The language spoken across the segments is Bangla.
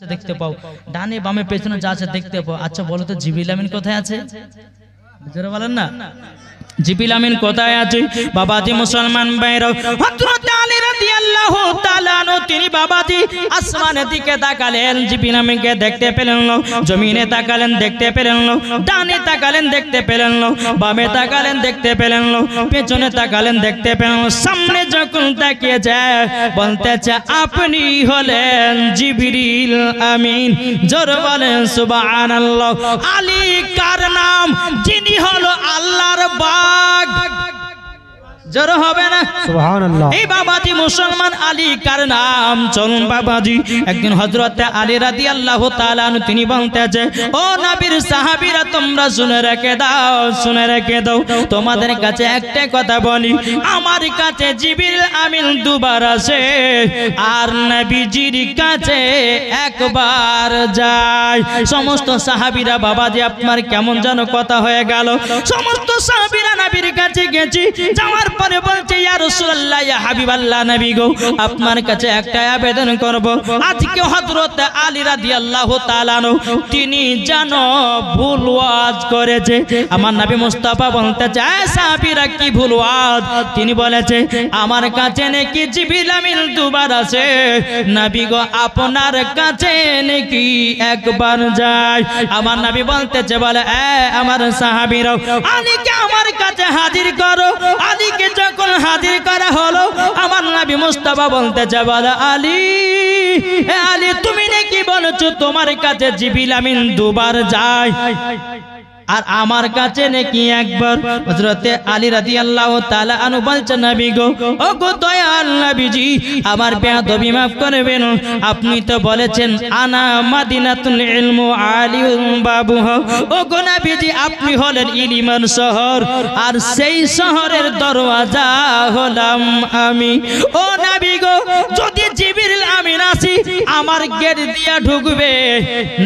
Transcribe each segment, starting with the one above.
দেখতে পাও, ডানে বামে পেছনে যা আছে দেখতে পাও। আচ্ছা বলো তো জিবরিল আমিন কোথায় আছে? জোরে বলেন না, জিবরিল আমিন কোথায় আছে? বাবাজি মুসলমান ভাইরা, হযরত আলী রাদিয়াল্লাহু তাআলা আনহু তিনি বাবাজি আসমানের দিকে তাকালেন, জিবরিল আমিনকে দেখতে পেলেন না। জমিনে তাকালেন, দেখতে পেলেন না। ডানে তাকালেন, দেখতে পেলেন না। বামে তাকালেন, দেখতে পেলেন না। পেছনে তাকালেন, দেখতে পেলেন না। সামনে যখন তাকিয়ে যায় বলতেছে আপনি হলেন জিবরিল আমিন। জোরে বলেন সুবহানাল্লাহ। আলী কার নাম? যিনি হলো আল্লাহর বাগ। জোরে হবে না সুবহানাল্লাহ। এই বাবাজি মুসলমান আলী কার নাম? চলুন বাবাজি, একদিন হযরত আলী রাদিয়াল্লাহু তাআলা আনহু তিনি বলতেছে, ও নবীর সাহাবীরা তোমরা শুনে রেখে দাও, শুনে রেখে দাও, তোমাদের কাছে একটা কথা বলি, আমার কাছে জিবরিল আমিন দুবার আসে আর নবীজির কাছে একবার যায়। সমস্ত সাহাবীরা বাবাজি আপনার কেমন যেন কথা হয়ে গেল। সমস্ত সাহাবীরা নবীর কাছে গেছি, যাওয়ার পরে বলছে ইয়া রাসূলুল্লাহ, ইয়া হাবিবাল্লাহ, নবী গো আপনার কাছে একটা আবেদন করব। আজকে হযরত আলী রাদিয়াল্লাহু তাআলা আনহু তিনি যেন ভুল ওয়াজ করেছে। আমার নবী মুস্তাফা বলতে চায় সাহাবীরা কি ভুল ওয়াজ? তিনি বলেছে আমার কাছে নাকি জিবরিল আমিন দুবার আসে, নবী গো আপনার কাছে নাকি একবার যায়। আমার নবী বলতেছে বলে আমার সাহাবীরা আলীকে আমার কাছে হাজির করো। আলীকে যখন হাজির করা হলো আমার নবী মুস্তাফা বলতেছে বলে আলী, আলী তুমি নাকি বলছো তোমার কাছে জিবরিল আমিন দুবার যায় আর আমার কাছে নাকি একবার। হযরতে আলী রাদিয়াল্লাহু তাআলা আনহু বলছেন নবী গো, ও গো দয়াল নবীজি আমার বেয়াদবি maaf করবেন, আপনি তো বলেছেন আনা মাদিনাতুল ইলমু আলিউম বাবুহা। ও গো নবীজি আপনি হলেন ইলমের শহর আর সেই শহরের দরওয়াজা হলাম আমি। ও নবী গো যদি জিবরিল আমিন আসি আমার গেট দিয়া ঢুকবে,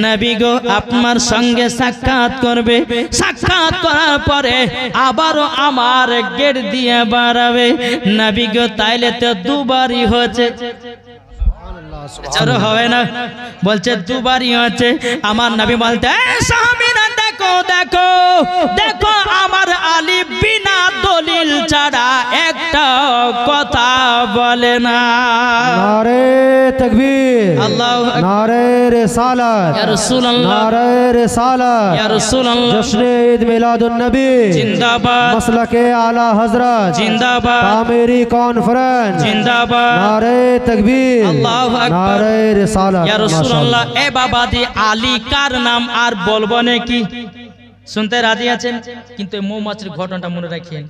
নবী গো আপনার সঙ্গে সাক্ষাৎ করবে, সাক্ষাৎ করার পরে আবারও আমার গেট দিয়ে বাড়াবে। নবী গো তাইলে তো দুবারই হয়েছে। জোরে হবে না, বলছে দুবারই হয়েছে। আমার নবী বলতে সাহাবীরা দেখো দেখো দেখো আমার আলী বিনা দলিল ছাড়া একটা কথা বলে না। নারে তাকবীর, আল্লাহু আকবার, নারে রিসালাত, ইয়া রাসূলুল্লাহ, নারে রিসালাত, ইয়া রাসূলুল্লাহ, জশ্নে ঈদ মিলাদুন নবী জিন্দাবাদ, মাসলাকে আলা হযরত জিন্দাবাদ, তামিরি কনফারেন্স জিন্দাবাদ, নারে তাকবীর, আল্লাহু আকবার, নারে রিসালাত। ইয়া রাসূলুল্লাহ। এ বাবাজি আলী কার নাম আর বলবো নাকি? শুনতে রাজি আছেন? কিন্তু এই মৌমাছির ঘটনাটা মনে রাখিয়েন।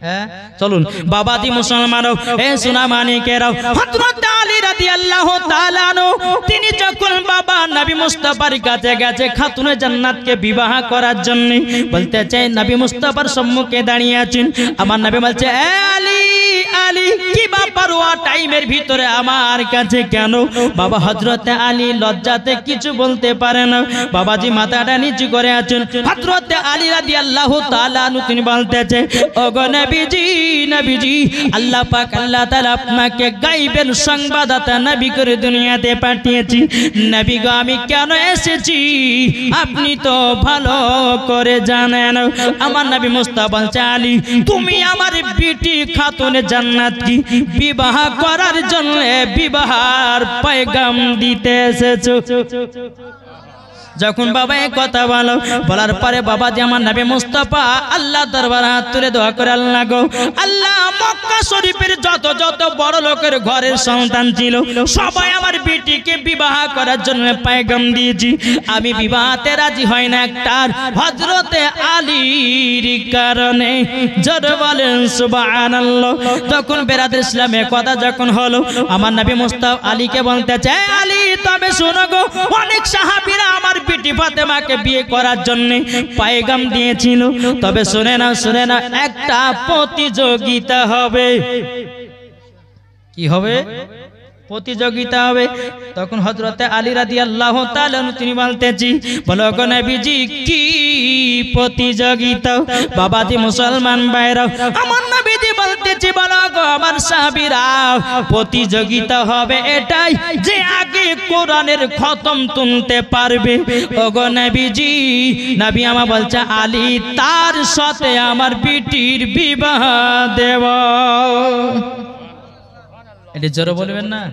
হ্যাঁ চলুন বাবাজি মুসলমানও, এ সোনা মানিকেরাও, হযরত আলী রাদিয়াল্লাহু তাআলা আনহু তিনি যখন বাবা নবী মুস্তাফার কাছে গেছে খাতুনে জান্নাতকে বিবাহ করার জন্য, বলতে চাই নবী মুস্তাফার সম্মুখে দাঁড়িয়ে আছেন। আমার নবী বলছে এ আলী, আলী কি ব্যাপার ওয়া টাইমের ভিতরে আমার কাছে কেন? বাবা হযরত আলী লজ্জাতে কিছু বলতে পারে না, বাবাজি মাথাটা নিচু করে আছেন। হযরত আলী রাদিয়াল্লাহু তাআলা আনহু তিনি বলতেছে ওগো নবীজি, নবীজি আল্লাহ পাক আল্লাহ তাআলা আপনাকে গায়বের সংবাদদাতা নবী করে দুনিয়াতে পাঠিয়েছি। নবী গো আমি কেন এসেছি আপনি তো ভালো করে জানেন। আমার নবী মুস্তাফা বলছে আলী তুমি আমার বিটি খাতুনে জান্নাত কি বিবাহ করার জন্য বিবাহের পয়গাম দিতে এসেছো। যখন বাবা এই কথা বলো, বলার পরে বাবা যে আমার নবী মুস্তাফা আল্লাহ দরবারে হাত তুলে দোয়া করে আল্লাহ গো আল্লাহ মক্কা শরীফের যত যত বড় লোকের ঘরের সন্তান ছিল সবাই আমার বেটিকে বিবাহ করার জন্য পয়গাম দিয়েছি, আমি বিবাহতে রাজি হয় না একটার হযরতে আলীর কারণে। জোরে বলেন সুবহানাল্লাহ। তখন বেরাদর ইসলামের কথা যখন হলো আমার নবী মুস্তাফা আলীকে বলতে চায় আলী তবে শোনো গো অনেক সাহাবীরা আমার বেটি ফাতেমাকে বিয়ে করার জন্য পয়গাম দিয়েছিল, তবে শুনে না শুনে না একটা প্রতিযোগিতা হবে। কি হবে? প্রতিযোগিতা হবে। তখন হযরতে আলী রাদিয়াল্লাহু তাআলা তিনি বলতেছি বলো গো নবীজি কি প্রতিযোগিতা? বাবাজি মুসলমান ভাইরা আমার নবীজি বলতে বলছি বলো গো আমার সাহাবীরা, প্রতিযোগিতা হবে এটাই যে আগে কোরআনের খতম তুলতে পারবে। ওগো নবীজি, নবী আমার বলছে আলী তার সাথে আমার বিটির বিবাহ দেব। এটা জোরে বলবেন না?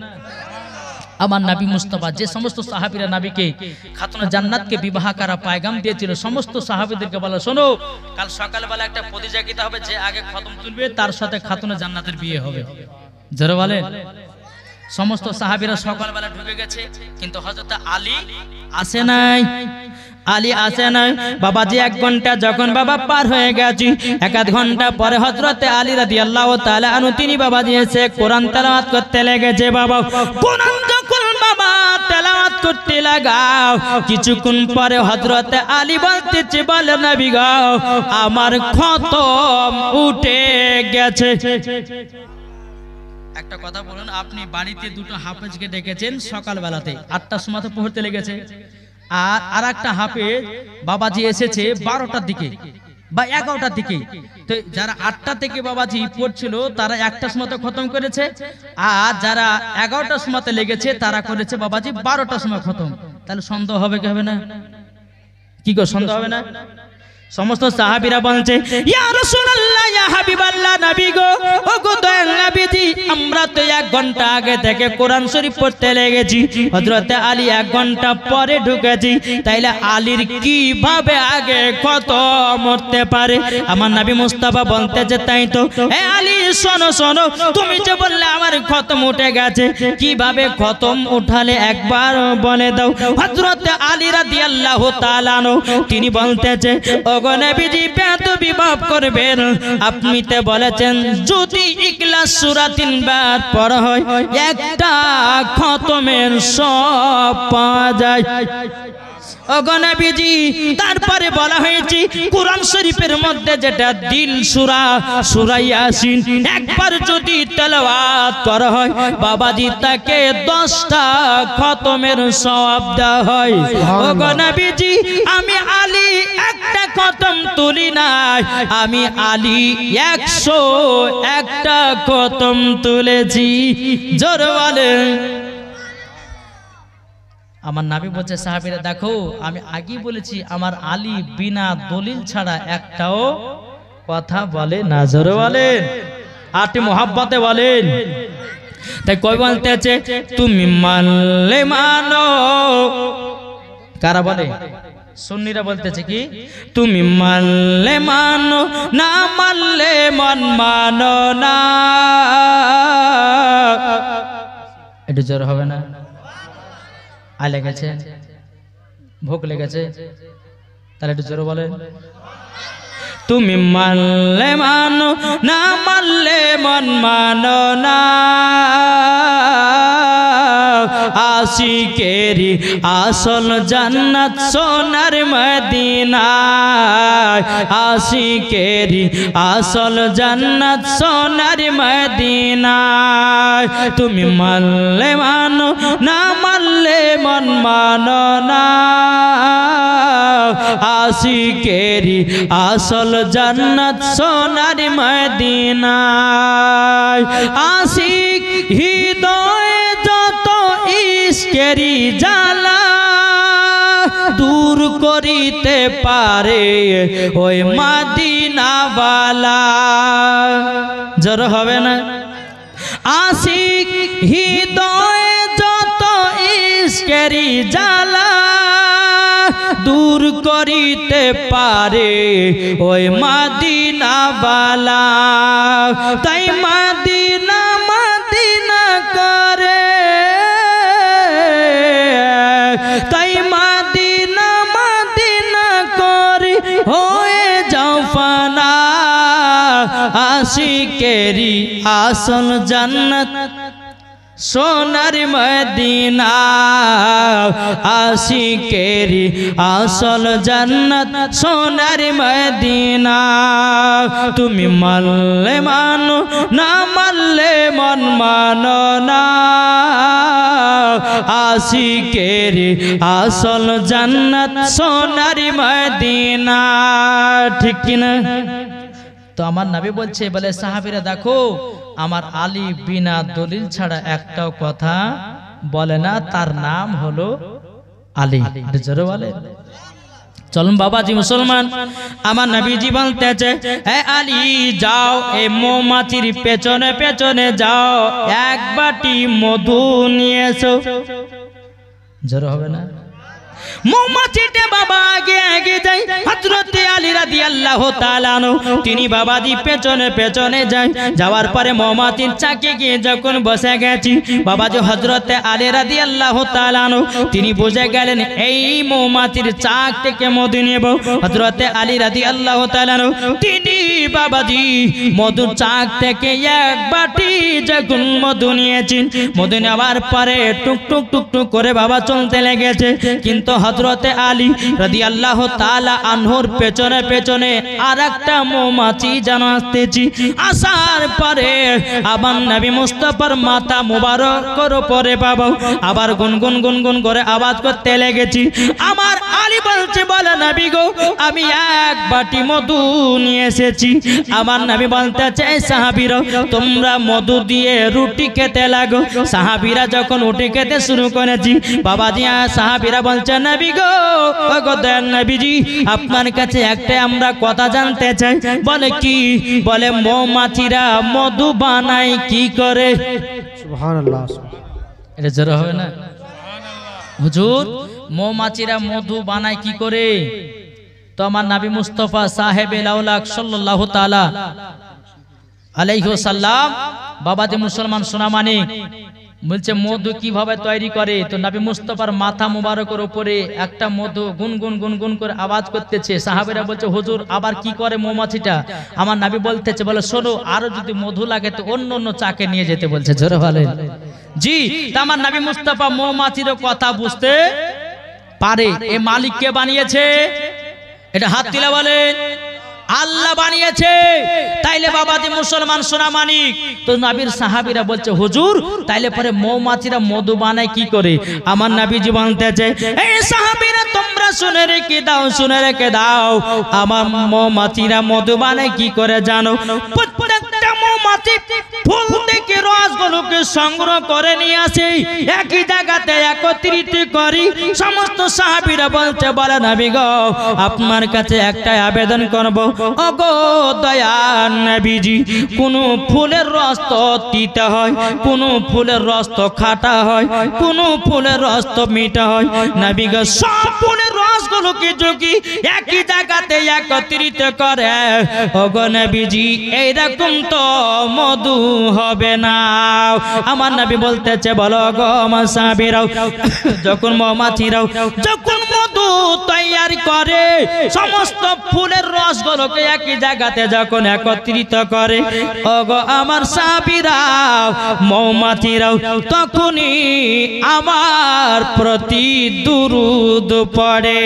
আমার নবী মুস্তাফা যে সমস্ত সাহাবীরা নবীকে খাতুনে জান্নাতকে বিবাহ করা পায়গাম দিয়েছিল, সমস্ত সাহাবীদেরকে বলা শোনো কাল সকালবেলা একটা প্রতিযোগিতা হবে, যে আগে খতম তুলবে তার সাথে খাতুনে জান্নাতের বিয়ে হবে। জোরে বলেন। সমস্ত সাহাবীরা সকালবেলা ঢুকে গেছে, কিন্তু হযরত আলী আসে নাই। আলী আসে নাই বাবাজি। 1 ঘন্টা যখন বাবা পার হয়ে গেছে, 1 ঘন্টা পরে হযরতে আলী রাদিয়াল্লাহু তাআলা আনহু তিনি বাবাজি এসে কোরআন তেলাওয়াত করতে লেগেছে। বাবা কোরআন যখন বাবা তেলাওয়াত করতে লাগাও, কিছুক্ষণ পরে হযরতে আলী বলতেছে বলে নবী গো আমার খতম উঠে গেছে। একটা কথা বলুন, আপনি বাড়িতে দুটো হাফেজকে ডেকেছেন সকালবেলাতে 8টার সময় তো পড়তে লেগেছে, আর একটা হাফেজ বাবাজি এসেছে 12টার দিকে বা 11টার দিকে। তো যারা 8টা থেকে বাবাজি পড়ছিল তারা 1টার সময় খতম করেছে, আর যারা 11টার সময় লেগেছে তারা করেছে বাবাজি 12টার সময় খতম। তাহলে সন্দেহ হবে কি হবে না? কি গো সন্দেহ হবে না? সমস্ত সাহাবীরা বলছে ইয়া রাসূলুল্লাহ ইয়া হাবিবাল্লাহ, নবী গো ও গো দয়াল নবীজি, আমরা তো 1 ঘন্টা আগে থেকে কোরআন শরীফ পড়তে লেগেছি, হযরতে আলী 1 ঘন্টা পরে ঢুকেছি, তাইলে আলীর কিভাবে আগে খতম হতে পারে? আমার নবী মুস্তাফা বলতেছে তাই তো। এ আলী শোনো শোনো, তুমি যে বললে আমার খতম উঠে গেছে, কিভাবে খতম উঠালে একবার বলে দাও। হযরতে আলী রাদিয়াল্লাহু তাআলা তিনি বলতেছে ওগো নবীজি বেয়াদবি মাফ করবেন, আপনি তো বলেছেন যদি ইখলাস সূরা 3 বার পড়া হয় একটা খতমের সব পাওয়া যায়। ওগো নবীজি তারপরে বলা হয়েছে কোরআন শরীফের মধ্যে যেটা দিল সূরা, সূরা ইয়াসিন একবার যদি তেলাওয়াত করা হয় বাবাজি তাকে 10টা খতমের সওয়াব দেওয়া হয়। ওগো নবীজি আমি আলী একটা খতম তুলি নাই, আমি আলী 101টা খতম তুলেছি। জোরে বলেন। আমার নবী বলছে সাহাবীরা দেখো আমি আগেই বলেছি আমার আলী বিনা দলিল ছাড়া একটাও কথা বলে না। জোরে বলেন। আটি মোহাব্বতে বলেন। তাই কই বলতেছে তুমি মানলে মানো, কারা বলে? সুন্নিরা বলতেছে কি তুমি মানলে মানো, না মানলে মন মানো না। একটু জোর হবে না? আয় লেগেছে, ভোগ লেগেছে, তাহলে একটু জোরে বলেন। তুমি মানলে মানো, না মানলে মন মানো না। আশিকেরি আসল জান্নাত সোনার মদিনা, আশিকেরি আসল জান্নাত সোনার মদিনা। তুমি মানলে মানো, না মানলে মন মানো না। আশিকেরি আসল জান্নাত সোনার মদিনা। আশিক হৃদয়ে যত ইশকেরি জ্বালা দূর করিতে পারে ওই মদিনাওয়ালা। জোর হবে না? আশিক হৃদয়ে যত ইশকেরি জ্বালা দূর করিতে পারে ওই মদিনাওয়ালা। তাই মদিনা মদিনা করে, তাই মদিনা মদিনা করে হয়ে যাও ফানা। আশিকেরি আসল জান্নাত সোনার মদিনা, আশিকেরি আসল জান্নাত সোনার মদিনা। তুমি মানলে মানো, না মানলে মন মানো না। আশিকেরি আসল জান্নাত সোনার মদিনা। ঠিক কিনা? তো আমার নবী বলছে, বলে সাহাবীরা দেখো আমার আলী বিনা দলিল ছাড়া একটাও কথা বলে না, তার নাম হলো আলী। জোরে বলে। চলুন বাবাজি মুসলমান, আমার নবীজি বলতেছে, হে আলী যাও এই মৌমাছির পেছনে পেছনে যাও, এক বাটি মধু নিয়ে এসো। জোরে হবে না? মৌমাছিটা বাবা আগে আগে যায়, হযরতে আলী রাদিয়াল্লাহু তাআলা আনহু তিনি বাবাজি পেছনে পেছনে যায়। যাওয়ার পরে মৌমাছির চাকে গিয়ে যখন বসে গেছি, বাবাজি হযরতে আলী রাদিয়াল্লাহু তাআলা আনহু তিনি বুঝে গেলেন এই মৌমাছির চাক থেকে মধু নেব। হযরতে আলী রাদিয়াল্লাহু তাআলা আনহু তিনি বাবাজি মধুর চাক থেকে এক বাটি যখন মধু নিয়েছেন, মধু নেওয়ার পরে টুক টুক টুক টুক করে বাবা চলতে লেগেছে। কিন্তু হযরতে আলী রাদিয়াল্লাহু তাআলা আনহুর পেছনে পেছনে আরেকটা মৌমাছি যেন আসতেছি। আসার পরে আমার নবী মুস্তাফার মাথা মুবারকের উপরে বাবা আবার গুনগুন গুনগুন করে আওয়াজ করতে লেগেছি। আমার আলী বলছে, বলে নবী গো আমি এক বাটি মধু নিয়ে এসেছি। আমার নবী বলতেছে, সাহাবীরা তোমরা মধু দিয়ে রুটি খেতে লাগো। সাহাবীরা যখন রুটি খেতে শুরু করেছি, বাবাজি সাহাবীরা বলছে, নবী গো ওগো দয়াল নবীজি আপনার কাছে একটা আমরা কথা জানতে চাই। বলে কি? বলে মৌমাছিরা মধু বানায় কি করে? সুবহানাল্লাহ। এটা জোরে হবে না? হুজুর মৌমাছিরা মধু বানায় কি করে? তো আমার নবী মুস্তাফা সাহেবে লাউলাক সাল্লাল্লাহু তাআলা আলাইহি ওয়াসাল্লাম বাবাজি মুসলমান সোনামানি বলছে মধু কিভাবে তৈরি করে। তো নবী মুস্তাফার মাথা মুবারকের উপরে একটা মধু গুনগুন গুনগুন করে আওয়াজ করতেছে। সাহাবীরা বলছে, হুজুর আবার কি করে মৌমাছিটা? আমার নবী বলতেছে, বলে শোনো আরো যদি মধু লাগে তো অন্য অন্য চাকে নিয়ে যেতে বলছে। জোরে বলেন। জি, তা আমার নবী মুস্তাফা মৌমাছির কথা বুঝতে পারে। এ মালিক কে বানিয়েছে? এটা হাত তুলে বলেন। আল্লাহ বানিয়েছে। তাইলে বাবাজি মুসলমান সোনা মানিক, তো নবীর সাহাবীরা বলছে, হুজুর তাইলে পরে মৌমাছিরা মধু বানায় কি করে? আমার নবীজি বলতেছে, এই সাহাবীরা তোমরা শুনে রেখে দাও, শুনে রেখে দাও, আমার মৌমাছিরা মধু বানায় কি করে জানো? প্রত্যেকটা মৌমাছি ফুল থেকে রসগুলোকে সংগ্রহ করে নিয়ে আসে, একই জায়গাতে একত্রিত করি। সমস্ত সাহাবীরা বলছে, বলে নবী গো আপনার কাছে একটা আবেদন করব, ওগো দয়াল নবীজি কোন ফুলের রস তো তিতা হয়, কোন ফুলের রস তো খাটা হয়, কোন ফুলের রস তো মিঠা হয়। নবী গো সব ফুলের রসগুলোকে যদি একই জায়গাতে একত্রিত করে, ওগো নবীজি এইরকম তো মধু হবে না। আমার নবী বলতেছে, বলো গো আমার সাহাবীরাও যখন মৌমাছিরাও যখন মধু তৈরি করে, সমস্ত ফুলের রসগুলোকে একই জায়গাতে যখন একত্রিত করে, ওগো আমার সাহাবীরাও মৌমাছিরাও তখনই আমার প্রতি দুরূদ পড়ে।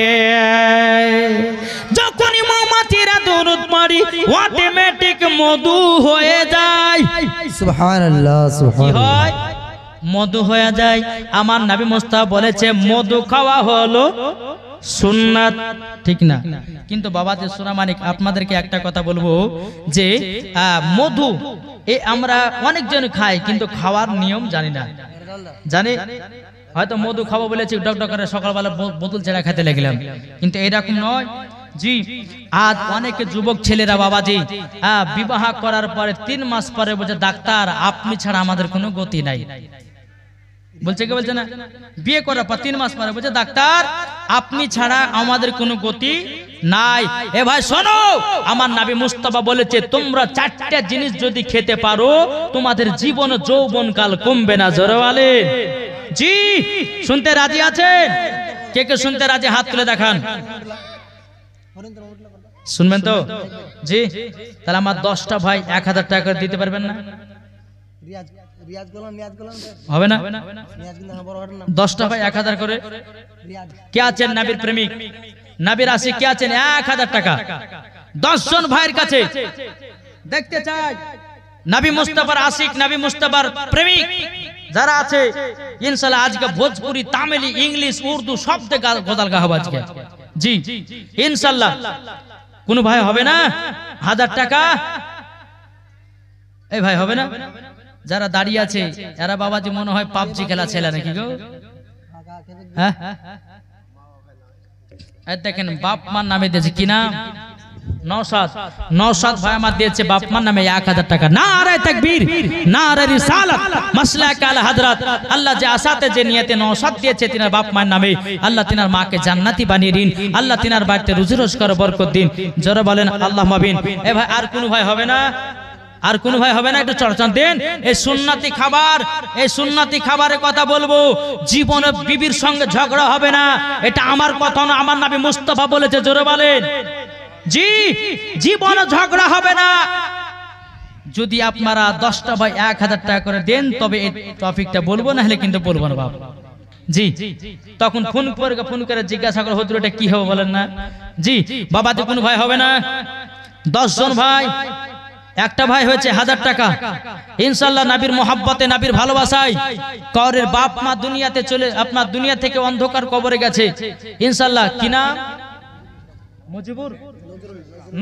যখনই মৌমাছিরা দুরূদ পড়ে অটোমেটিক মধু হয়ে যায়। সুবহানাল্লাহ, সুবহানাল্লাহ। হয় মধু হয়ে যায়। আমার নবী মুস্তাফা বলেছে মধু খাওয়া হলো সুন্নাত, ঠিক না? কিন্তু বাবাজি সোনা মানিক আপনাদেরকে একটা কথা বলবো যে মধু আমরা অনেকজন খাই কিন্তু খাওয়ার নিয়ম জানি না। জানি হয়তো মধু খাবো বলেছি, ডক করে সকালবেলা বোতল ছেড়া খেতে লাগলাম, কিন্তু এরকম নয়। জি, আজ অনেক যুবক ছেলেরা বাবাজি বিবাহ করার পরে 3 মাস পরে বলছে, ডাক্তার আপনি ছাড়া আমাদের কোনো গতি নাই। বলছে কি বলছে না? বিয়ে করার পর 3 মাস পরে বলছে, ডাক্তার আপনি ছাড়া আমাদের কোনো গতি নাই। এ ভাই শোনো, আমার নবী মুস্তাফা বলেছে তোমরা 4টা জিনিস যদি খেতে পারো তোমাদের জীবন যৌবন কাল কমবে না। জোরে বলেন। জি, শুনতে রাজি আছেন? কে কে শুনতে রাজি হাত তুলে দেখান। শুনবেন তো? জি, তাহলে আমার 10টা ভাই 1000 টাকা করে দিতে পারবেন না? হবে না? 10টা ভাই 1000 করে। কে আছেন নবীর প্রেমিক, নবীর আশিক? কে আছেন 1000 টাকা 10 জন ভাইয়ের কাছে দেখতে চাই? নবী মুস্তাফার আশিক, নবী মুস্তাফার প্রেমিক যারা আছে, ইনশাআল্লাহ আজকে ভোজপুরি, তামিলি, ইংলিশ, উর্দু সব থেকে গজাল গাওয়া আজকে। জি ইনশাআল্লাহ। কোন ভাই হবে না? 1000 টাকা এই ভাই হবে না? যারা দাঁড়িয়ে আছে এরা বাবাজি মনে হয় পাবজি খেলা ছেলে নাকি গো? হ্যাঁ দেখেন বাপ মার নামে দিয়েছে কি নাম? নওশাদ ভাই আমার দিয়েছে বাপ মার নামে 1000 টাকা। নারে তাকবীর, নারে রিসালাত, মাসলাক আলা হযরত। আল্লাহ যে আসাতে যে নিয়তে নওশাদ দিয়েছে তিনার বাপ মার নামে, আল্লাহ তিনার মাকে জান্নাতি বানিয়ে দিন, আল্লাহ তিনার বাড়িতে রুজি রোজগার বরকত দিন। জোরে বলেন আল্লাহুম্মা আমিন। এ ভাই আর কোন ভাই হবে না? আর কোন ভাই হবে না? একটু চর্চা দেন। এই সুন্নতি খাবার, এই সুন্নতি খাবারের কথা বলবো। জীবনে বিবির সঙ্গে ঝগড়া হবে না, এটা আমার কথা না, আমার নবী মুস্তাফা বলেছে। জোরে বলেন জি, জীবনে ঝগড়া হবে না। যদি আপনারা 10টা ভাই 1000 টাকা করে দেন তবে এই টপিকটা বলবো, না হলে কিন্তু বলবো না বাবা জি। তখন ফোন করে জিজ্ঞাসা করে হুজুর এটা কি হবে বলেন না জি। বাবাতে কোন ভাই হবে না? 10 জন ভাই, একটা ভাই হয়েছে 1000 টাকা। ইনশাআল্লাহ নবীর মোহাব্বতে, নবীর ভালোবাসায় কবরের বাপ মা দুনিয়াতে চলে, আপনার দুনিয়া থেকে অন্ধকার কবরে গেছে ইনশাআল্লাহ। কি নাম? মুজিবুর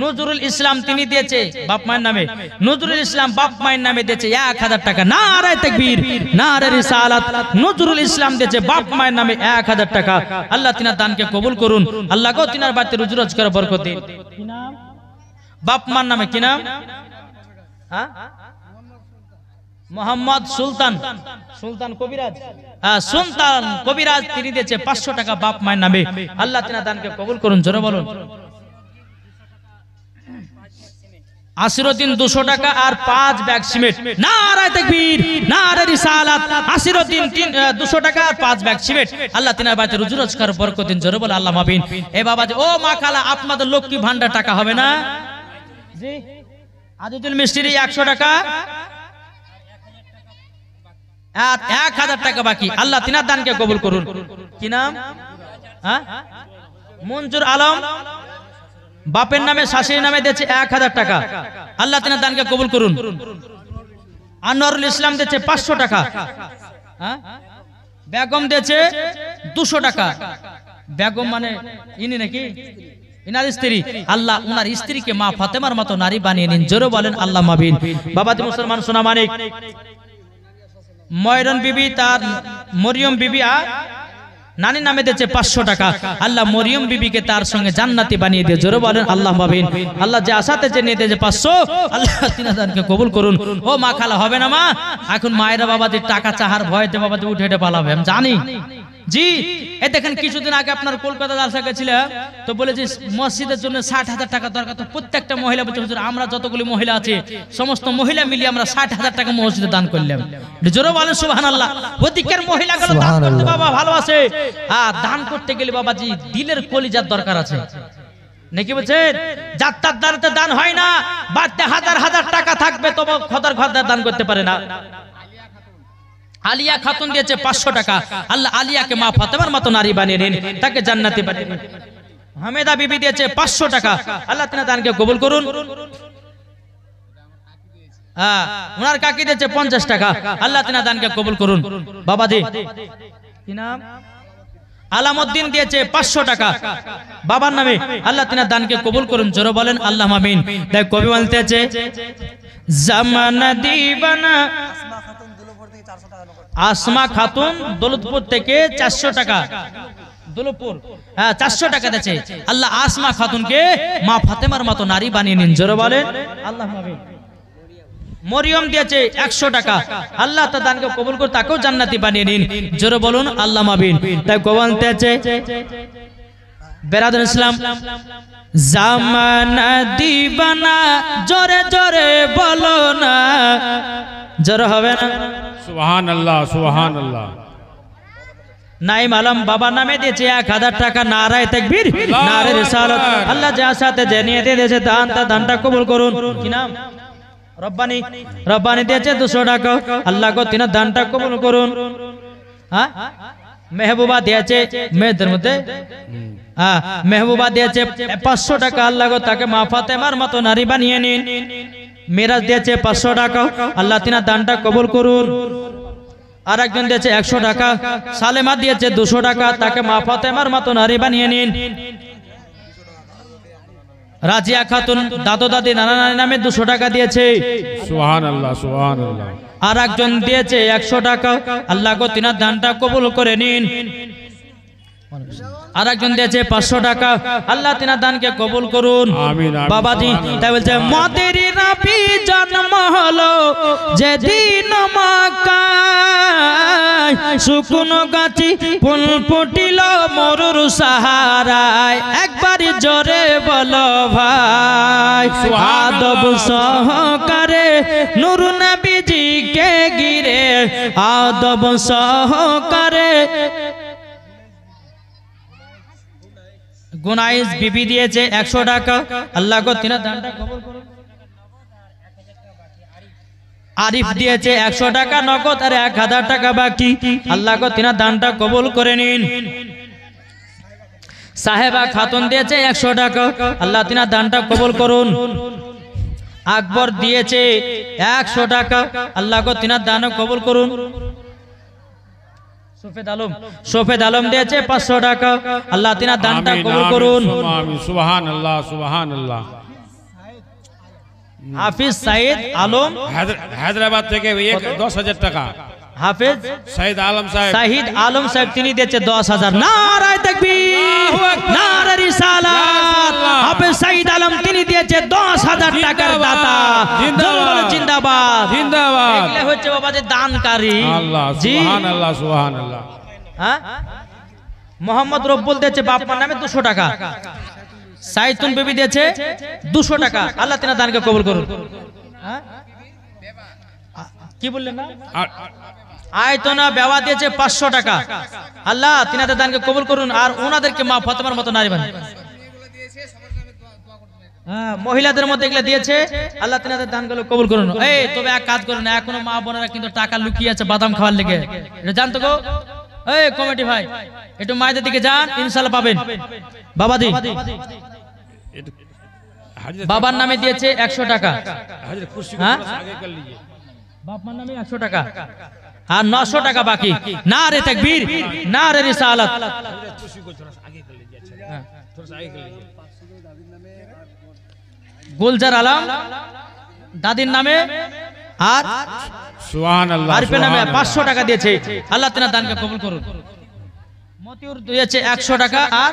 নজরুল ইসলাম, তিনি দিয়েছে বাপ মায়ের নামে। নজরুল ইসলাম বাপ মায়ের নামে দিয়েছে 1000 টাকা। নারে তাকবীর, নারে রিসালাত। নজরুল ইসলাম দিয়েছে বাপ মায়ের নামে 1000 টাকা। আল্লাহ তিনার দানকে কবুল করুন, আল্লাহ গো তিনার বাড়িতে রুজি রোজগার বরকত দিন। কি নাম? বাপ মার নামে কি নাম? মোহাম্মদ সুলতান, সুলতান কবিরাজ, সুলতান কবিরাজ, তিনি দিয়েছে 500 টাকা বাপ মায়ের নামে। আল্লাহ তিনার দানকে কবুল করুন। জোরে বলুন। আসিরউদ্দিন 200 টাকা আর 5 ব্যাগ সিমেন্ট। নারে তাকবীর, নারে রিসালাত। আসিরউদ্দিন 200 টাকা আর 5 ব্যাগ সিমেন্ট। আল্লাহ তিনার বাড়িতে রুজি রোজগার বরকত দিন। জোরে বলে আল্লাহুম্মা আমিন। এ বাবাজি, ও মা খালা, আপনাদের লক্ষ্মী ভান্ডার টাকা হবে না জি? আজিজুল মিস্ত্রি 100 টাকা আর 1000 টাকা বাকি। আল্লাহ তিনার দানকে কবুল করুন। কি নাম? মঞ্জুর আলম, বাপের নামে শাশুড়ির নামে দিয়েছে 1000 টাকা। আল্লাহ তিনার দানকে কবুল করুন। আনোয়ারুল ইসলাম দিয়েছে 500 টাকা। বেগম দিয়েছে 200 টাকা। বেগম মানে ইনি নাকি? ইনার স্ত্রী। আল্লাহ উনার স্ত্রীকে মা ফাতেমার মতো নারী বানিয়ে নিন। জোরে বলেন আল্লাহুম্মা আমিন। বাবাজি মুসলমান সোনা মানিক, ময়রন বিবি তার মরিয়ম বিবি আর নানি নামে দিয়েছে 500 টাকা। আল্লাহ মরিয়ম বিবিকে তার সঙ্গে জান্নাতি বানিয়ে দিয়ে। জোরে বলেন আল্লাহুম্মা আমিন। আল্লাহ যে আশাতে যে নিয়ে দিয়েছে 500, আল্লাহ তিনার দানকে কবুল করুন। ও মা খালা হবে না মা? এখন মায়েরা বাবাজি টাকা চাহার ভয়তে বাবাজি উঠে হেঁটে পালাবে, আমি জানি জি। এই দেখেন কিছুদিন আগে আপনার কলকাতা জালসা গেছিল, তো বলেছি মসজিদের জন্য 60,000 টাকা দরকার। তো প্রত্যেকটা মহিলা বলছে হুজুর আমরা যতগুলি মহিলা আছে সমস্ত মহিলা মিলিয়ে আমরা 60,000 টাকা মসজিদে দান করলাম। জোরে বলেন সুবহানাল্লাহ। ওদিকের মহিলাগুলো দান করতে বাবা ভালোবাসে, আর দান করতে গেলে বাবাজি দিলের কলিজার দরকার আছে নাকি বলছেন? যাত্রার দ্বারাতে দান হয় না, বাড়তে হাজার হাজার টাকা থাকবে তবে খদার খদার দান করতে পারে না। আলিয়া খাতুন দিয়েছে 500 টাকা। আল্লাহ আলিয়াকে মা ফাতেমার মতো নারী বানিয়ে নিন, তাকে জান্নাতি বানিয়ে নিন। হামেদা বিবি দিয়েছে 500 টাকা। আল্লাহ তিনার দানকে কবুল করুন। ওনার কাকি দিয়েছে 50 টাকা। আল্লাহ তিনার দানকে কবুল করুন। বাবাজি কি নাম? আলামউদ্দিন দিয়েছে 500 টাকা বাবার নামে। আল্লাহ তিনার দানকে কবুল করুন। জোরে বলেন আল্লাহুম্মা আমিন। দেখ কবি বলতেছে জামানা দিবানা। আসমা খাতুন দৌলতপুর থেকে 400 টাকা। দৌলতপুর 400 টাকা দিয়েছে। আল্লাহ আসমা খাতুনকে মা ফাতেমার মতো নারী বানিয়ে নিন। জোরে বলেন আল্লাহুম্মা আমিন। মরিয়ম দিয়েছে 100 টাকা। আল্লাহ তার দানকে কবুল করে তাকেও জান্নাতি বানিয়ে নিন। জোরে বলুন আল্লাহুম্মা আমিন। তাই কবুল দিয়েছে বেরাদুল ইসলাম জামানা দিবানা। জোরে জোরে বলো না, জোরে হবে না? সুবহানাল্লাহ, সুবহানাল্লাহ। নাইম আলম বাবা নামে দিয়েছে 1000 টাকা। নারায়ে তাকবীর, নারে রিসালাত। আল্লাহ যার সাথে যে নিয়ে দিয়েছে দান, তার দানটা কবুল করুন। কি নাম? রব্বানি। রব্বানি দিয়েছে 200 টাকা। আল্লাহ গো তিনার দানটা কবুল করুন। মেহবুবা দিয়েছে মেয়েদের মধ্যে, মেহবুবা দিয়েছে 500 টাকা। আল্লাহ গো তাকে মা ফাতেমার মতো নারী বানিয়ে নিন। মিরাজ দিয়েছে 500 টাকা। আল্লাহ তিনার দানটা কবুল করুন। আর একজন দিয়েছে 100 টাকা। সালেমা দিয়েছে 200 টাকা। তাকে মা ফাতেমার মতো নারী বানিয়ে নিন। রাজিয়া খাতুন দাদু দাদি নানা নানি নামে 200 টাকা দিয়েছে। সুবহান আল্লাহ সুবহান আল্লাহ। আর একজন দিয়েছে 100 টাকা, আল্লাহ গো তিনার দানটা কবুল করে নিন। আর একজন দিয়েছে 500 টাকা, আল্লাহ তিনার দানকে কবুল করুন। আমিন আমিন। বাবাজি তাই বলছে মদের নবী জন্ম হলো যেদিন মক্কায়, শুকনো গাছি ফুল ফুটিল মরুর সাহারায়, একবার জোরে বলো ভাই। আদব সহকারে নূর নবীজিকে ঘিরে, আদব সহকারে গুনাইস বিবি দিয়েছে 100 টাকা, আল্লাহ গো তিনার দানটা কবুল করুন। আরিফ দিয়েছে 100 টাকা নগদ আর 1000 টাকা বাকি, আল্লাহ গো তিনার দানটা কবুল করে নিন। সাহেবা খাতুন দিয়েছে 100 টাকা, আল্লাহ তিনার দানটা কবুল করুন। আকবর দিয়েছে 100 টাকা, আল্লাহ গো তিনার দানও কবুল করুন। সফেদ আলম দিয়েছে 500 টাকা, আল্লাহ তিনার দানটা কবুল করুন। সুবহান আল্লাহ সুবহান আল্লাহ। হাফিজ সাইদ আলম হায়দ্রাবাদ থেকে 10,000 টাকা। হাফিজ সাইদ আলম সাহেব, শাহিদ আলম সাহেব তিনি দিয়েছে 10,000। নারায়ে তাকবীর, নারে রিসালাত। হাফিজ সাইদ আলম তিনি দিয়েছে 10,000 টাকার দাতা। জিন্দাবাদ জিন্দাবাদ। এগুলো হচ্ছে বাবাজি দানকারী। আল্লাহ জি সুবহান আল্লাহ সুবহান আল্লাহ। হ্যাঁ, মোহাম্মদ রব্বুল দিয়েছে বাপমার নামে 200 টাকা। সাইতুন বেবি দিয়েছে 200 টাকা, আল্লাহ তিনার দানকে কবুল করুন। হ্যাঁ, কি বললেন না? আয়তনা বেওয়া দিয়েছে 500 টাকা, আল্লাহ তিনাদের দানকে কবুল করুন। আর ওনাদেরকে মা ফাতেমার মতো নারী বানান। হ্যাঁ, মহিলাদের মধ্যে এগুলো দিয়েছে, আল্লাহ তিনাদের দানগুলো কবুল করুন। এই তবে এক কাজ করুন, এখনো মা বোনেরা কিন্তু টাকা লুকিয়ে আছে বাদাম খাওয়ার লেগে, এটা জানতো গো। এই কমিটি ভাই একটু মায়েদের দিকে যান, ইনশাআল্লাহ পাবেন। বাবাজি বাবার নামে দিয়েছে 100 টাকা। হ্যাঁ, বাপমার নামে 100 টাকা আর 900 টাকা বাকি। নারে তাকবীর, নারে রিসালাত। গুলজার আলম দাদির নামে আর সুবহানাল্লাহ আরিফের নামে 500 টাকা দিয়েছে, আল্লাহ তিনার দানকে কবুল করুন। মতিউর দিয়েছে 100 টাকা আর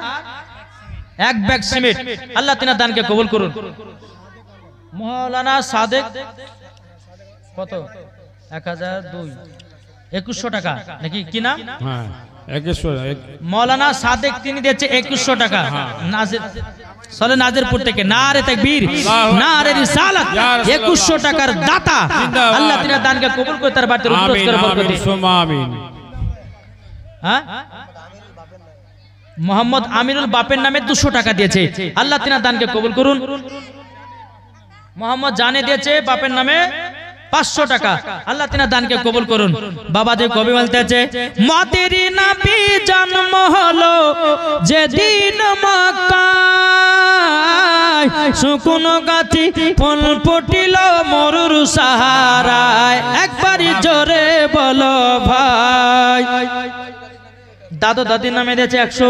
1 ব্যাগ সিমেন্ট, আল্লাহ তিনার দানকে কবুল করুন। মাওলানা সাদেক কত? 1002 2100 টাকা নাকি কি নাম? হ্যাঁ 2100। মাওলানা সাদেক তিনি দিয়েছে 2100 টাকা। নাজির সলে নাজিরপুর থেকে। নারে তাকবীর, নারে রিসালাত। 2100 টাকার দাতা, আল্লাহ তিনার দানকে কবুল করে তার বাড়িতে রুজি রোজগার বরকত দিন। আমিন। হ্যাঁ, মোহাম্মদ আমিরুল বাপের নামে 200 টাকা দিয়েছে, আল্লাহ তিনার দানকে কবুল করুন। মোহাম্মদ জানে দিয়েছে বাপের নামে 500 টাকা, আল্লাহ তিনার দানকে কবুল করুন। বাবাজি কবি বলতেছে মদের নবী জন্ম হলো যেদিন মক্কায়, শুকনো গাছি ফুল ফুটিল মরুর সাহারায়, একবার জোরে বলো ভাই। দাদু দাদির নামে দিয়েছে 100,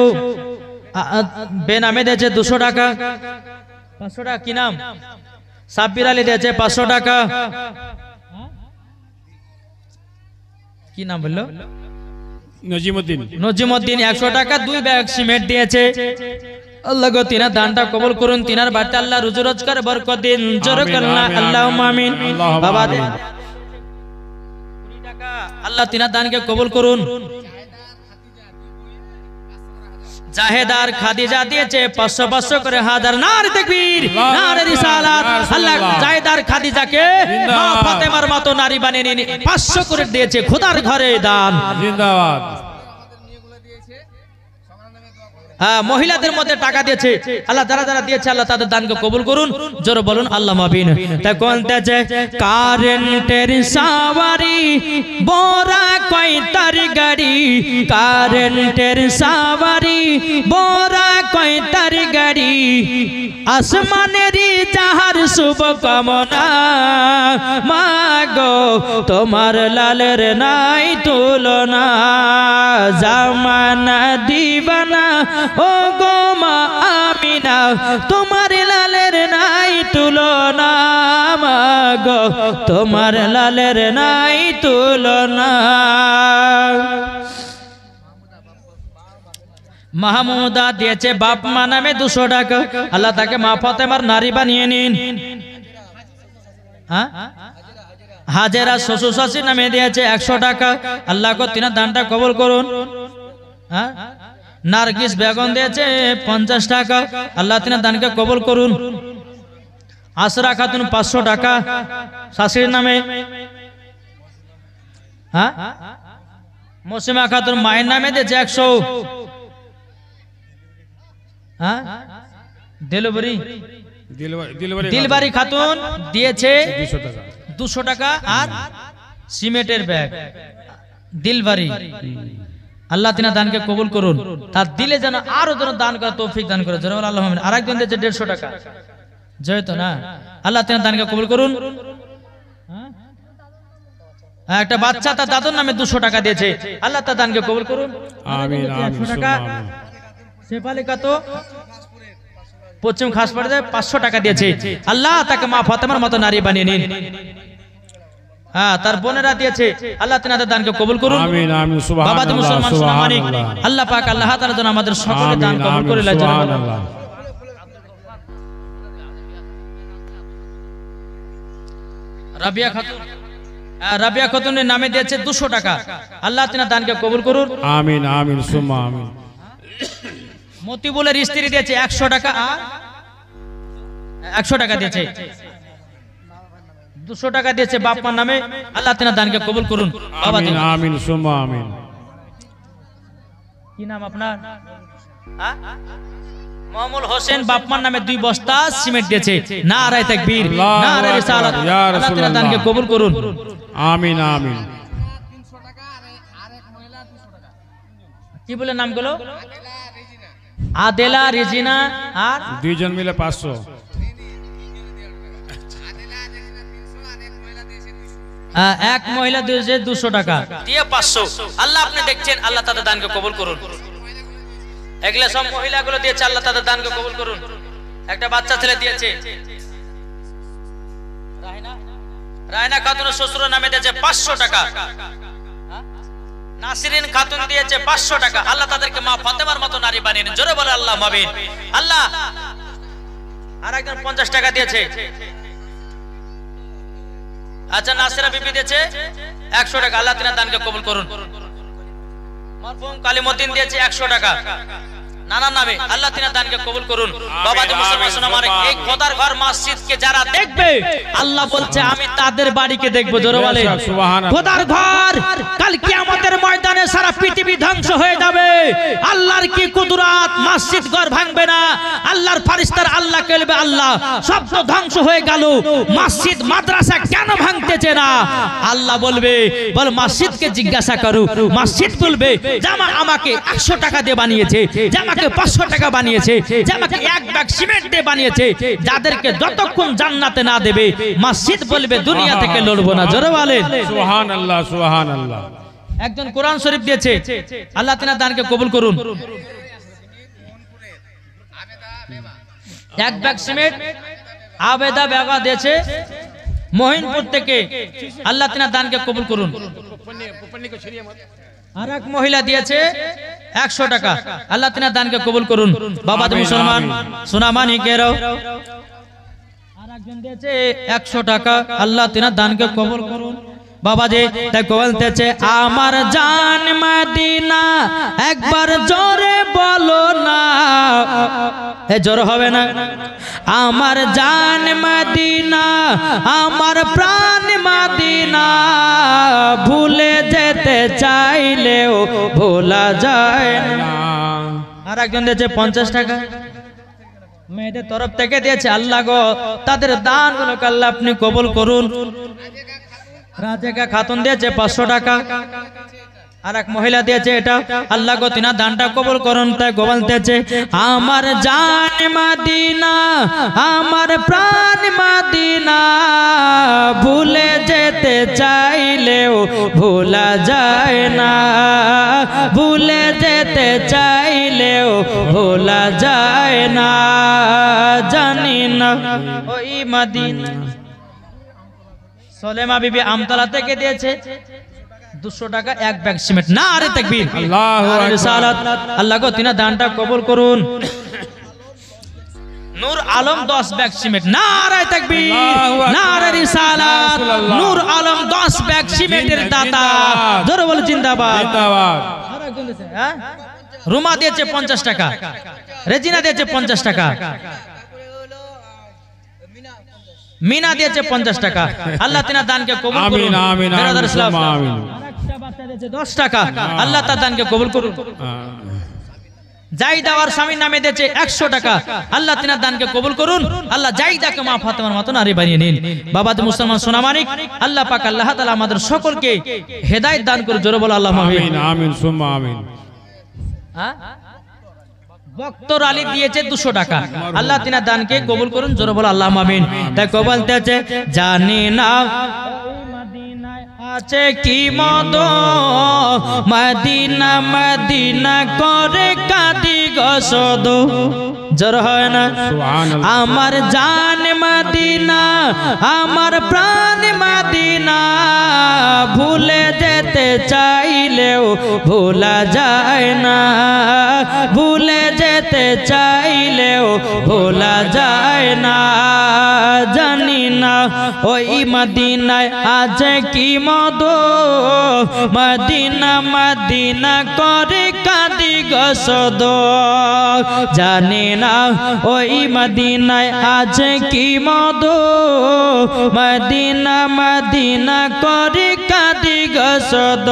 বে নামে দিয়েছে 200 টাকা। 500 টাকা কি নাম? সাব্বির আলী দিয়েছে 500 টাকা। কি নাম বললো? নজিমউদ্দিন। নজিমউদ্দিন 100 টাকা 2 ব্যাগ সিমেন্ট দিয়েছে, আল্লাহ গো তিনার দানটা কবুল করুন। তিনার বাড়িতে আল্লাহ রুজি রোজগার বরকত দিন। জোরে করুন আল্লাহুম্মা আমিন। বাবা 20 টাকা, আল্লাহ তিনার দানকে কবুল করুন। জাহেদার খাদিজা দিয়েছে 500 করে 1000। নারে তাকবীর, নারে রিসালাত। আল্লাহ জাহেদার খাদিজাকে মা ফাতেমার মতো নারী বানিয়ে নিন। 500 করে দিয়েছে খোদার ঘরে দান। জিন্দাবাদ। হ্যাঁ, মহিলাদের মধ্যে টাকা দিয়েছে, আল্লাহ যারা যারা দিয়েছে আল্লাহ তাদের দানকে কবুল করুন। জোরে বলুন আল্লাহ মাবিন। তাই কোনটাছে কারেন্টের সাওয়ারি বড়া কই তার গাড়ি, কারেন্টের সাওয়ারি বড়া কই তার গাড়ি, আসমানেরই যাহার শুভ কামনা, মাগো তোমার লালের নাই তুলনা, জামানা দিবানা ও গো মা আমিনা, তোমার লালের নাই তুলনা মাগো তোমার লালের নাই তুলনা মাহমুদা দিয়েছে বাপ মা নামে 200 টাকা আল্লাহ তাকে মা ফাতেমার নারী বানিয়ে নিন হাজেরা শ্বশুর শাশুড়ি নামে দিয়েছে 100 টাকা আল্লাহ গো তিনার দানটা কবুল করুন নার্গিস বেগম দিয়েছে 50 টাকা আল্লাহ তিনার দানকে কবুল করুন আসরা খাতুন 500 টাকা শাশুড়ির নামে মৌসুমা খাতুন মায়ের নামে দিয়েছে 100 দিলবাড়ি খাতুন দিয়েছে 200 টাকা আর সিমেন্টের ব্যাগ দিলবাড়ি আল্লাহ তিনা দানকে কবুল করুন তার দিলে যেন আরো যেন দান করার তৌফিক দান করে জোরে বলো আল্লাহ আমিন আরেকজন দিয়েছে 150 টাকা জয় তো না আল্লাহ তিনা দানকে কবুল করুন একটা বাচ্চা তার দাদুর নামে 200 টাকা দিয়েছে আল্লাহ তার দানকে কবুল করুন আমিন 100 টাকা শেফালিকা তো পশ্চিম খাসপাড়াতে 500 টাকা দিয়েছে আল্লাহ তাকে মা ফাতেমার মতো নারী বানিয়ে নিন তার বোনেরা দিয়েছে আল্লাহ তিনাদের দানকে কবুল করুন আমিন আমিন সুবহানাল্লাহ বাবা মুসলমান সোনামানিক আল্লাহ পাক আল্লাহ তাআলা যেন আমাদের সকলের দান কবুল করে নেয় সুবহানাল্লাহ রাবিয়া খাতুনের নামে দিয়েছে 200 টাকা আল্লাহ তিনার দানকে কবুল করুন আমিন আমিন সুম্মা আমিন মতিবুলের স্ত্রী দিয়েছে 100 টাকা আর 100 টাকা দিয়েছে 200 টাকা দিয়েছে বাপ মার নামে আল্লাহ তিনার দানকে কবুল করুন আমিন আমিন সুম্মা আমিন কি নাম আপনার মামুল হোসেন বাপ মার নামে 2 বস্তা সিমেন্ট দিয়েছে নারায়ে তাকবীর নারায়ে রিসালাত আল্লাহ তিনার দানকে কবুল করুন আমিন আমিন 300 টাকা আর এক মহিলা 200 টাকা কি বলে নামগুলো আদেলা রেজিনা আর দুইজন মিলে 500 এক মহিলা দিয়েছে 200 টাকা দিয়ে 500 আল্লাহ আপনি দেখছেন আল্লাহ তাদের দানকে কবুল করুন এগুলা সব মহিলাগুলো দিয়েছে আল্লাহ তাদের দানকে কবুল করুন একটা বাচ্চা ছেলে দিয়েছে রায়না খাতুনের শ্বশুরের নামে দিয়েছে 500 টাকা নাসরিন খাতুন দিয়েছে 500 টাকা আল্লাহ তাদেরকে মা ফাতেমার মতো নারী বানিয়ে নিন জোরে বলে আল্লাহ আমিন আল্লাহ আরেকজন 50 টাকা দিয়েছে আচ্ছা নাসিরা বিবি দিয়েছে 100 টাকা আল্লাহ তিনার দানকে কবুল করুন মারহুম কালিমউদ্দিন দিয়েছে 100 টাকা নানা নামে আল্লাহ তিনার দানকে কবুল করুন বাবাজি মুসলমান সোনামানিক এই খোদার ঘর মসজিদকে যারা দেখবে আল্লাহ বলছে আমি তাদের বাড়িকে দেখব জোরে বলে সুবহানাল্লাহ খোদার ঘর কাল কিয়ামতের ময়দানে সারা পৃথিবী ধ্বংস হয়ে যাবে আল্লাহর কি কুদরত মসজিদ ঘর ভাঙবে না আল্লাহর ফেরেশতারা আল্লাহ বলবে আল্লাহ সব তো ধ্বংস হয়ে গেল মসজিদ মাদ্রাসা কেন ভাঙতেছে না আল্লাহ বলবে বল মসজিদকে জিজ্ঞাসা করো মসজিদ বলবে জামা আমাকে 100 টাকা দিয়ে বানিয়েছে জামা 500 টাকা বানিয়েছে যে আমাকে এক ব্যাগ সিমেন্ট দিয়ে বানিয়েছে যাদেরকে যতক্ষণ জান্নাতে না দেবে মসজিদ বলবে দুনিয়া থেকে লড়বো না জোরে বলেন সুবহানাল্লাহ সুবহানাল্লাহ একজন কোরআন শরীফ দিয়েছে আল্লাহ তিনার দানকে কবুল করুন এক ব্যাগ সিমেন্ট আবেদা বেগা দিয়েছে মহিনপুর থেকে আল্লাহ তিনার দানকে কবুল করুন আর এক মহিলা দিয়েছে 100 টাকা আল্লাহ তিনার দানকে কবুল করুন বাবাজি মুসলমান সোনামানিকেরও আরেকজন দিয়েছে 100 টাকা আল্লাহ তিনার দানকে কবুল করুন বাবাজি তাই বলতেছে আমার জান মদিনা একবার জোরে বলো না এ জোর হবে না আমার জান মদিনা আমার প্রাণ মদিনা ভুলে যেতে চাইলেও ভোলা যায় না আর একজন দিয়েছে 50 টাকা মেয়েদের তরফ থেকে দিয়েছে আল্লাহ গো তাদের দানগুলোকে আল্লাহ আপনি কবুল করুন রাজেকা খাতুন দিয়েছে 500 টাকা আর এক মহিলা দিয়েছে এটা আল্লাহ গো তিনার দানটা কবুল করুন তাই বলতেছে আমার জান মদিনা আমার প্রাণ মদিনা ভুলে যেতে চাইলেও ভোলা যায় না ভুলে যেতে চাইলেও ভোলা যায় না মদিনা ওই মদিনা সলেমা বিবি আমতলা থেকে দিয়েছে 200 টাকা এক ব্যাগ সিমেন্ট। নারে তাকবীর, আল্লাহু নারে আকবার। রিসালাত। আল্লাহ গো তিনা দানটা কবুল করুন। নূর আলম 10 ব্যাগ সিমেন্ট। নারে তাকবীর, আল্লাহু আকবার। নারে রিসালাত। রাসূলুল্লাহ। নূর আলম 10 ব্যাগ সিমেন্টের দাতা। জিন্দাবাদ। জোরে বল জিন্দাবাদ। জিন্দাবাদ। হ্যাঁ? রুমা দিয়েছে 50 টাকা, রেজিনা দিয়েছে 50 টাকা, মিনা দিয়েছে 50 টাকা। আল্লাহ তিনা দানকে কবুল করুন। আমিন, আমিন, বেরাদার আমিন, ইসলাম। সুম্মা আমিন। আরেকটা বাচ্চা দিয়েছে 10 টাকা। আল্লাহ তার দানকে কবুল করুন। জাইদা আর স্বামীর নামে দিয়েছে 100 টাকা। আল্লাহ তিনার দানকে কবুল করুন। আল্লাহ জাইদাকে মা ফাতেমার মতো নারী বানিয়ে নিন। বাবাজি মুসলমান সোনামানিক, আল্লাহ পাক আল্লাহ তাআলা আমাদের সকলকে হেদায়েত দান করে। জোরে বলো আল্লাহুম্মা আমিন। আমিন, আমিন, সুম্মা আমিন। বক্তর আলী দিয়েছে 200 টাকা। আল্লাহ তিনার দানকে কবুল করুন। জোরে বলো আল্লাহুম্মা আমিন। তাই কবুল দিয়েছে। জানি না আছে কি মদ, মদিনা মদিনা করে কাঁদি গসদ। জোর হয় না? সুবহানাল্লাহ। আমার জান মদিনা, আমার প্রাণ মদিনা, ভুলে যেতে চাইলেও ভোলা যায় না, ভুলে যেতে চাইলেও ভোলা যায় না। জানি না ওই মদিনায় আছে কি মদ, মদিনা মদিনা করে কাঁদি গসদ। জানি না ওই মদিনায় আছে কি মদ, মদিনা মদিনা করে কাঁদি গসদ।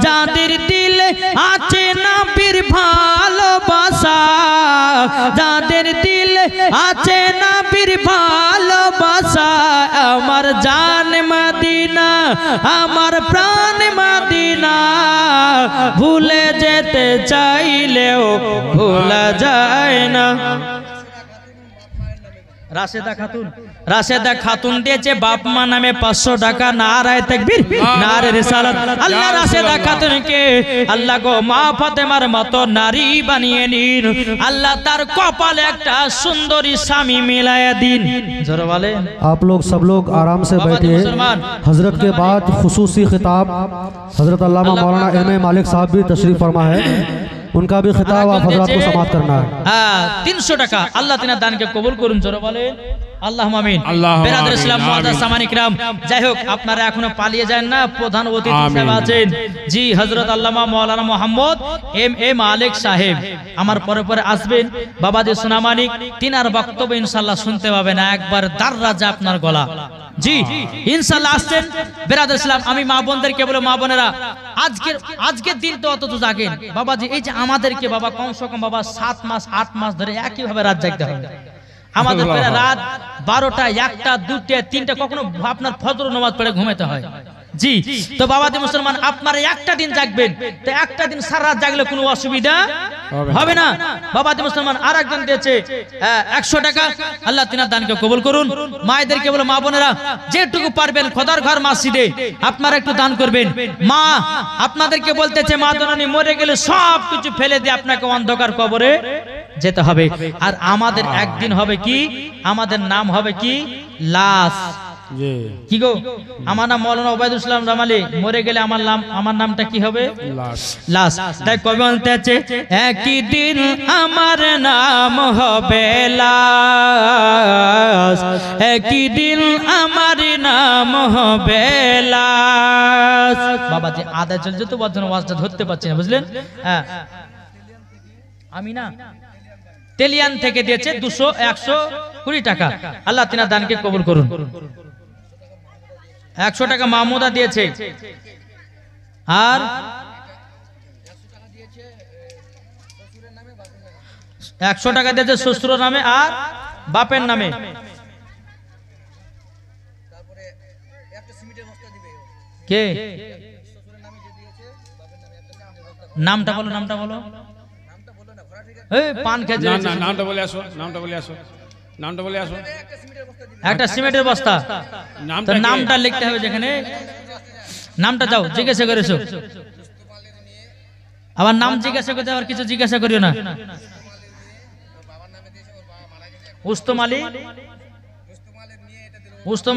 যাদের দিলে আছে নবীর ভালোবাসা, যাদের দিলে আছে নবীর ভালোবাসা, আমার জান মদিনা, আমার প্রাণ মদিনা, ভুলে যেতে চাইলেও ভোলা যায় না। রাশেদা খাতুন, রাশেদা খাতুন দিয়েছে বাপ মা নামে 500 টাকা। নারায়ে তাকবীর, নারে রিসালাত। আল্লাহ রাশেদা খাতুনকে আল্লাহ গো মা ফাতেমার মতো নারী বানিয়ে নিন। আল্লাহ তার কপালে একটা সুন্দরী স্বামী মিলায়া দিন। জোরে বলে। आप लोग सब लोग आराम से बाबा जी बैठिए। मुसलमान। हजरत के बाद खुसूसी खिताब हजरत अल्लामा मौलाना एम ए मालिक साहब भी तशरीफ फरमा है। उनका भी खिताब आप हजरत को समाप्त करना है। হ্যাঁ 300 টাকা। আল্লাহ তিনার দানকে কবুল করুন। জোরে বলেন আল্লাহুম্মা আমিন। আল্লাহুম্মা বেরাদার আমিন, ইসলাম মুআদ্দাস আমিন। সামানিক রাম। যাই হোক, আপনারা এখনো পালিয়ে যান না। প্রধান অতিথি আমিন। হিসেবে আছেন জি হযরত আল্লামা মাওলানা মোহাম্মদ এম এ মালিক সাহেব। আমার পরে পরে আসবেন বাবাজি সোনামানিক। তিনার বক্তব্য ইনশাআল্লাহ শুনতে পাবেন একবার দাররাজা আপনার গলা। জি ইনশাআল্লাহ আসছেন। বেরাদার ইসলাম, আমি মা বোনদেরকে বলে, মা বোনেরা আজকের দিন তো অত তো জাগেন বাবাজি। এই যে আমাদেরকে বাবা কমসে কম বাবা 7 মাস 8 মাস ধরে একই ভাবে রাত জাগতে হবে। আমাদের প্রায় রাত 12টা 1টা 2টা 3টা, কখনো আপনার ফজর নামাজ পড়ে ঘুমাতে হয়। জি তো বাবাজি মুসলমান, আপনারা একটা দিন জাগবেন, তো একটা দিন সারা রাত জাগলে কোনো অসুবিধা হবে না। বাবাজি মুসলমান আরেকজন দিয়েছে 100 টাকা। আল্লাহ তিনার দানকে কবুল করুন। মায়েদেরকে বলে, মা বোনেরা যেটুকু পারবেন খোদার ঘর মসজিদে আপনারা একটু দান করবেন। মা আপনাদেরকে বলতেছে, মা জননী মরে গেলে সব কিছু ফেলে দিয়ে আপনাকে অন্ধকার কবরে যেতে হবে। আর আমাদের একদিন হবে কি, আমাদের নাম হবে কি লাশ। জি। কি গো, আমার নাম মাওলানা ওবায়দুল ইসলাম জামালি, মরে গেলে আমার নামটা কি হবে? লাশ। লাশ। তাই কবি বলতেছে, একই দিন আমার নাম হবে লাশ, একই দিন আমার নাম হবে লাশ। বাবাজি আদায় চলছে তো, বর্জন ওয়াজটা ধরতে পারছি না, বুঝলেন? হ্যাঁ আমি না তেলিয়ান থেকে দিয়েছে 120 টাকা। আল্লাহ তিনার দানকে কবুল করুন। 100 টাকা মাহমুদা দিয়েছে। আর 100 টাকা দিয়েছে শ্বশুরের নামে আর বাপের নামে। কে নামটা বলো, নামটা বলো। এই পান খেয়ে না না, নামটা বলে আসো, নামটা বলে আসো, নামটা বলে আসো। একটা সিমেন্টের বস্তা, নামটা তো কি? নামটা লিখতে হবে যেখানে। নামটা যাও জিজ্ঞাসা করেছো, আবার নাম জিজ্ঞাসা করতে আবার কিছু জিজ্ঞাসা করিও না। উস্তম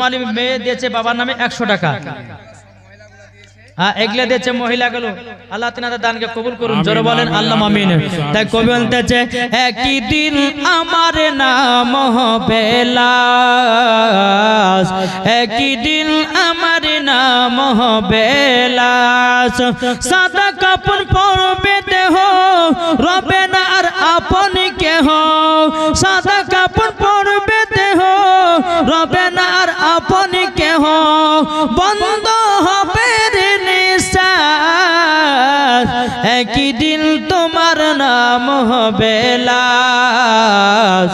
আলী মেয়ে দিয়েছে বাবার নামে 100 টাকা। হ্যাঁ, এগুলো দিয়েছে মহিলাগুলো। আল্লাহ তিনাদের দানকে কবুল করুন, জোরে বলেন আল্লাহ আমিন। তাই কবি বলতেছে একই দিন আমার নাম হবে লাশ, একই দিন আমার নাম হবে লাশ, সাদা কাপড় পরবে দেহ রবে না আর আপন কেহ, সাদা কাপড় পরবে দেহ রবে না আর আপন কেহ, বন্ধ হবে রে নিঃশ্বাস, একই দিন তোমার নাম হবে লাশ।